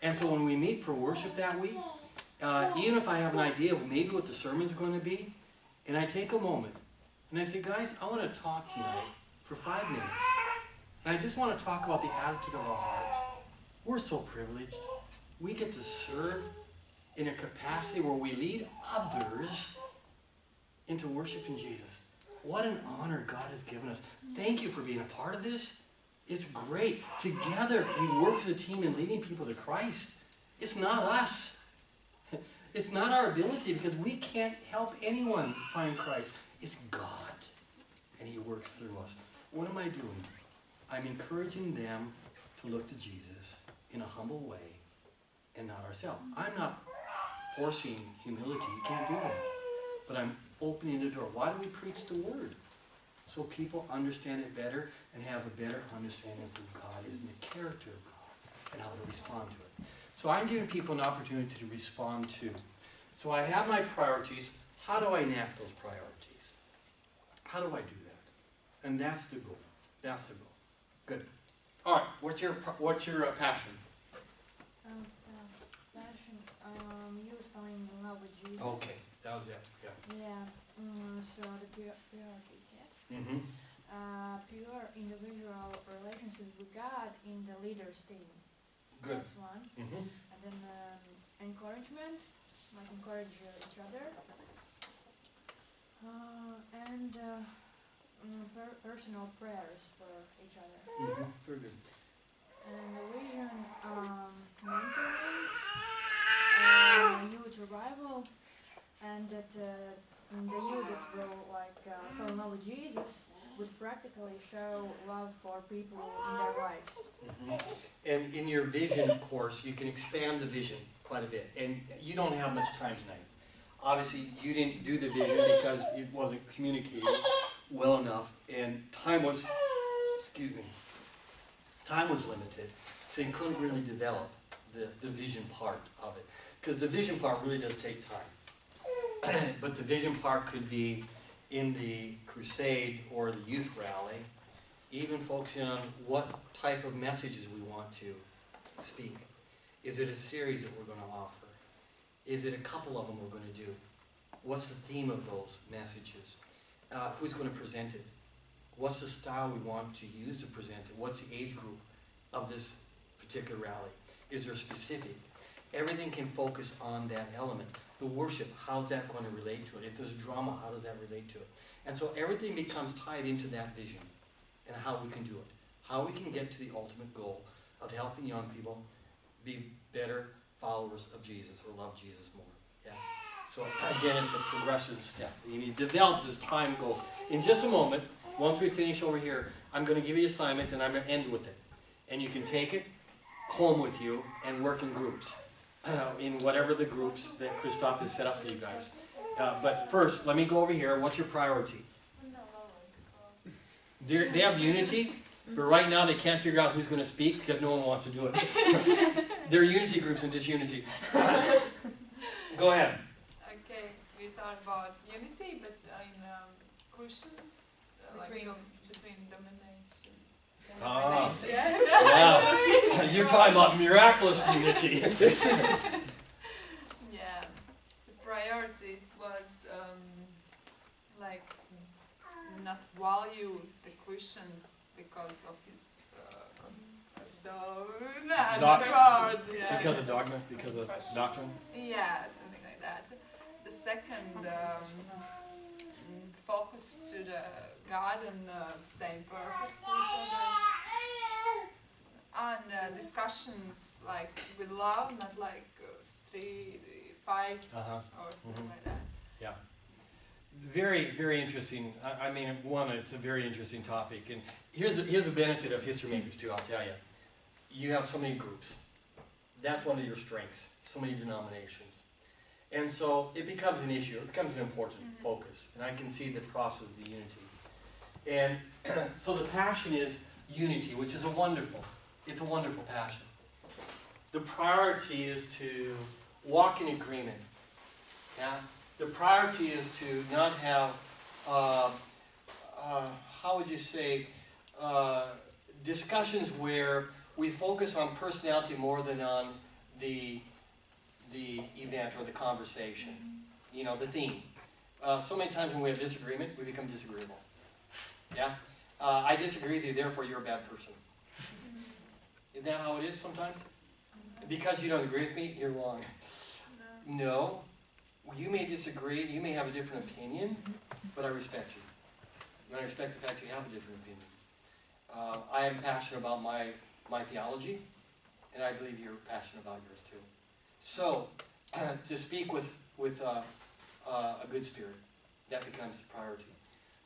And so when we meet for worship that week, even if I have an idea of maybe what the sermon's going to be, and I take a moment, and I say, guys, I want to talk tonight for 5 minutes. And I just want to talk about the attitude of our heart. We're so privileged. We get to serve in a capacity where we lead others into worshiping Jesus. What an honor God has given us. Thank you for being a part of this. It's great. Together, we work as a team in leading people to Christ. It's not us. It's not our ability, because we can't help anyone find Christ. It's God, and He works through us. What am I doing? I'm encouraging them to look to Jesus in a humble way and not ourselves. I'm not forcing humility. You can't do that. But I'm opening the door. Why do we preach the Word? So people understand it better and have a better understanding of who God is and the character of God and how to respond to it. So I'm giving people an opportunity to respond to. So I have my priorities. How do I enact those priorities? How do I do that? And that's the goal. That's the goal. Good. All right. What's your passion? Passion. You falling in love with Jesus. Okay. That was it. Yeah. Yeah. So the priorities, yes. Mm-hmm. Pure individual relationship with God in the leader's team. Good. That's one. Mm-hmm. And then encouragement, like encourage each other. And personal prayers for each other. Mm-hmm. Very good. And the vision, mentoring, youth revival, and that the youth that will fall in love with Jesus would practically show love for people in their lives. Mm-hmm. And in your vision course, you can expand the vision quite a bit. And you don't have much time tonight. Obviously, you didn't do the vision because it wasn't communicated well enough, and time was limited, so you couldn't really develop the vision part of it. Because the vision part really does take time. But the vision part could be in the crusade or the youth rally, even focusing on what type of messages we want to speak. Is it a series that we're going to offer? Is it a couple of them we're going to do? What's the theme of those messages? Who's going to present it? What's the style we want to use to present it? What's the age group of this particular rally? Is there specific? Everything can focus on that element. The worship, how's that going to relate to it? If there's drama, how does that relate to it? And so everything becomes tied into that vision and how we can do it. How we can get to the ultimate goal of helping young people be better followers of Jesus or love Jesus more. Yeah. So again, it's a progressive step. It develops as time goes. In just a moment, once we finish over here, I'm going to give you an assignment and I'm going to end with it. and you can take it home with you and work in groups, in whatever the groups that Christoph has set up for you guys. But first, let me go over here. What's your priority? They have unity, but right now they can't figure out who's going to speak because no one wants to do it. They're unity groups and disunity. Go ahead. Okay, we thought about unity, but in crucial, like between dominations. Ah. Yeah. Wow. You're talking about miraculous unity. Yeah. The priorities was like not value the Christians because of his Because of dogma, because of doctrine. Yeah, something like that. The second focus to the God and same purpose to each other. And discussions like with love, not like street fights or something like that. Yeah. Very, very interesting. I mean, one, it's a very interesting topic. And here's a benefit of history makers too, I'll tell you. You have so many groups. That's one of your strengths, so many denominations. And so it becomes an issue, it becomes an important focus. And I can see the process of the unity. And so the passion is unity, which is it's a wonderful passion. The priority is to walk in agreement. Yeah? The priority is to not have, how would you say, discussions where we focus on personality more than on the event or the conversation. You know, the theme. So many times when we have disagreement, we become disagreeable. Yeah? I disagree with you, therefore you're a bad person. Isn't that how it is sometimes? Because you don't agree with me, you're wrong. No. You may disagree, you may have a different opinion, but I respect you. And I respect the fact you have a different opinion. I am passionate about my theology, and I believe you're passionate about yours too. So, to speak with a good spirit, that becomes the priority.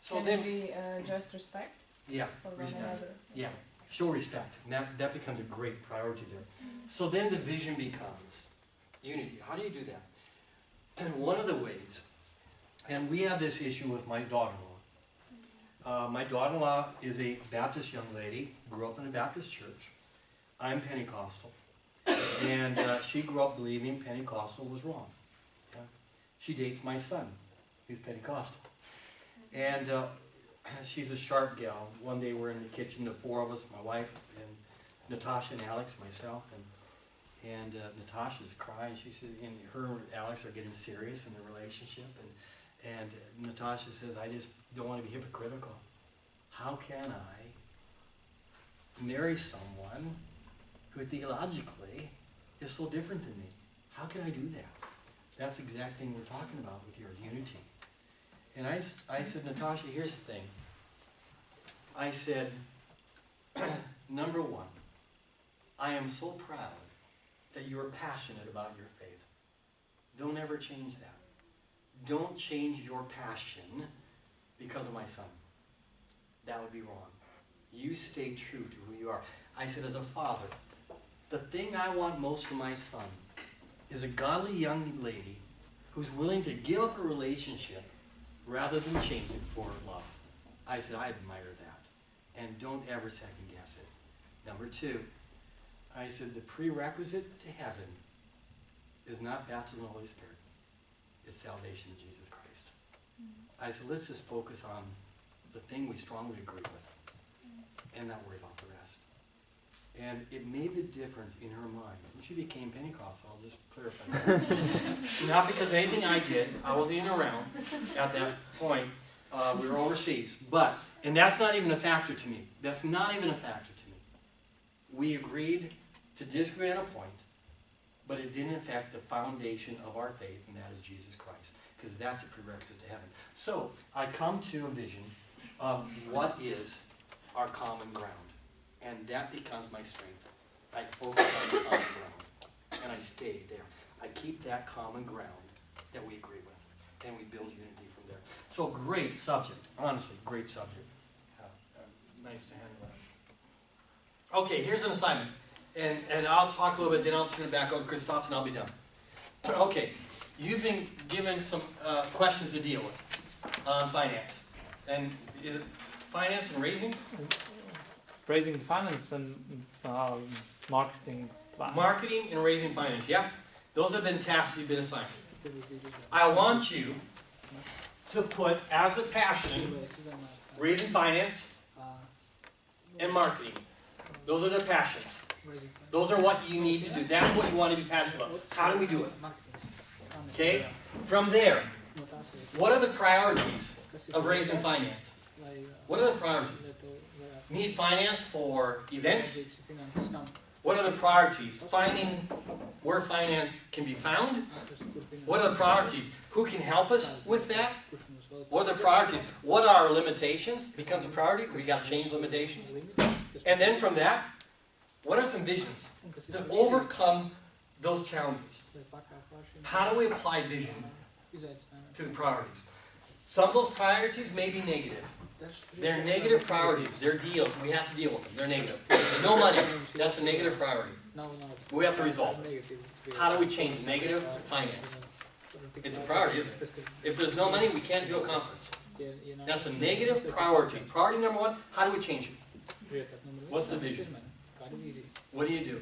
So Can then, we just respect yeah, for one respect. another? Yeah, show respect, and that becomes a great priority there. So then the vision becomes unity. How do you do that? And one of the ways, and we have this issue with my daughter-in-law. My daughter-in-law is a Baptist young lady, grew up in a Baptist church. I'm Pentecostal. And she grew up believing Pentecostal was wrong. Yeah? She dates my son, who's Pentecostal. And she's a sharp gal. One day we're in the kitchen, the four of us, my wife, and Natasha and Alex, myself, and Natasha's crying. She said, and her and Alex are getting serious in the relationship. And Natasha says, I just don't want to be hypocritical. How can I marry someone who theologically is so different than me? How can I do that? That's the exact thing we're talking about with your unity. And I said, Natasha, here's the thing. I said, number one, I am so proud that you are passionate about your faith. Don't ever change that. Don't change your passion because of my son. That would be wrong. You stay true to who you are. I said, as a father, the thing I want most for my son is a godly young lady who's willing to give up a relationship rather than change it for love. I said, I admire that. And don't ever second guess it. Number two, I said, the prerequisite to heaven is not baptism of the Holy Spirit. It's salvation in Jesus Christ. I said, let's just focus on the thing we strongly agree with and not worry about the rest. And it made the difference in her mind. When she became Pentecostal, I'll just clarify that. Not because of anything I did. I wasn't even around at that point. We were overseas. And that's not even a factor to me. That's not even a factor to me. We agreed to disagree on a point, but it didn't affect the foundation of our faith, and that is Jesus Christ, because that's a prerequisite to heaven. So I come to a vision of what is our common ground, and that becomes my strength. I focus on the common ground, and I stay there. I keep that common ground that we agree with, and we build unity from there. So great subject, honestly, great subject. Nice to handle that. Okay, here's an assignment. And I'll talk a little bit, then I'll turn it back over to Christoph and I'll be done. Okay, you've been given some questions to deal with on finance. And is it finance and raising? Raising finance and marketing. Marketing and raising finance, yeah? Those have been tasks you've been assigned. I want you to put as a passion raising finance and marketing. Those are the passions. Those are what you need to do. That's what you want to be passionate about. How do we do it? Okay? From there, what are the priorities of raising finance? What are the priorities? Need finance for events? What are the priorities? Finding where finance can be found? What are the priorities? Who can help us with that? What are the priorities? What are our limitations? Becomes a priority. We got to change limitations. And then from that, what are some visions to overcome those challenges? How do we apply vision to the priorities? Some of those priorities may be negative. They're negative priorities. They're deals. We have to deal with them. They're negative. No money. That's a negative priority. We have to resolve it. How do we change negative to finance? It's a priority, isn't it? If there's no money, we can't do a conference. That's a negative priority. Priority number one, how do we change it? What's the vision? What do you do?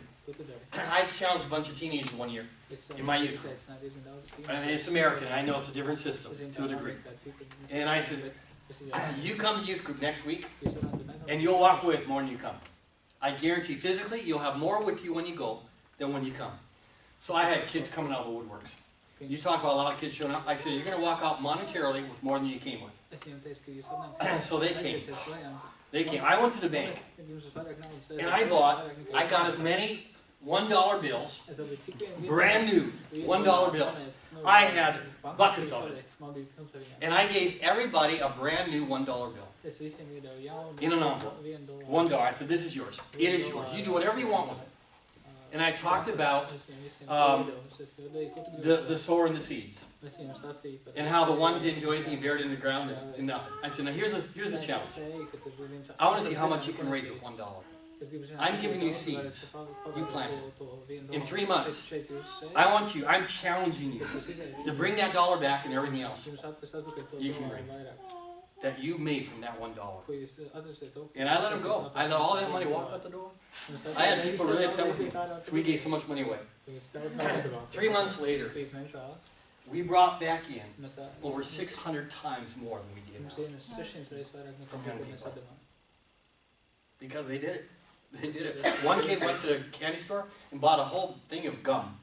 I challenged a bunch of teenagers one year in my youth group. And it's American. I know it's a different system to a degree. And I said, you come to youth group next week, and you'll walk away with more than you come. I guarantee physically you'll have more with you when you go than when you come. So I had kids coming out of the woodworks. You talk about a lot of kids showing up. I said, you're going to walk out monetarily with more than you came with. So they came. They came. I went to the bank, and I got as many $1 bills, brand new $1 bills. I had buckets of it. And I gave everybody a brand new $1 bill in an envelope. $1. I said, this is yours. It is yours. You do whatever you want with it. And I talked about the sower and the seeds, and how the one didn't do anything, he buried it in the ground and nothing. I said, now here's a challenge. I want to see how much you can raise with $1. I'm giving you seeds. You plant it. In 3 months, I'm challenging you to bring that $1 back and everything else you can bring that you made from that $1. And I let them go. I let all that money walk out the door. I had people really upset with me, so we gave so much money away. 3 months later, we brought back in over 600 times more than we did from young people. Because they did it. They did it. One kid went to the candy store and bought a whole thing of gum.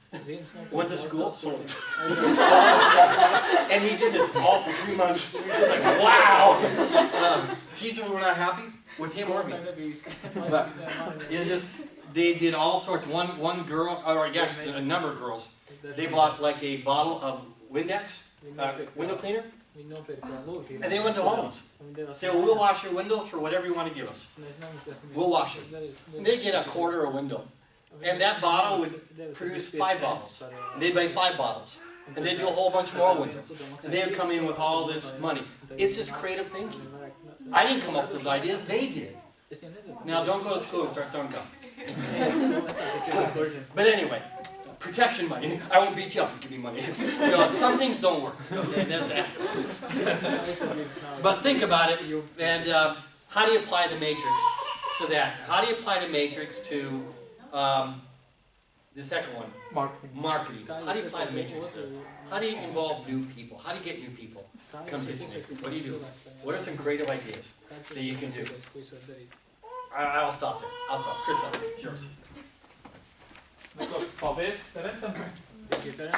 Went to school, sold it. And he did this all for 3 months. Like, wow! Teachers were not happy with him or me. But it's just, they did all sorts. One girl, or actually a number of girls, they bought like a bottle of Windex, window cleaner, and they went to homes. Say, well, we'll wash your windows for whatever you want to give us. We'll wash it. And they get a quarter a window. And that bottle would produce 5 bottles. And they'd buy 5 bottles. And they'd do a whole bunch more windows. And they would come in with all this money. It's just creative thinking. I didn't come up with those ideas, they did. Now don't go to school and start selling gum. But anyway, protection money. I won't beat you up if you give me money. You know, some things don't work. Okay, that's ethical. But think about it, and how do you apply the matrix to that? How do you apply the matrix to the second one? Marketing. How do you apply the matrix to it? How do you involve new people? How do you get new people? Come to this matrix. What do you do? What are some creative ideas that you can do? I'll stop there. I'll stop. Christoph, it's yours. Paldies, Terence. Thank you, Terence.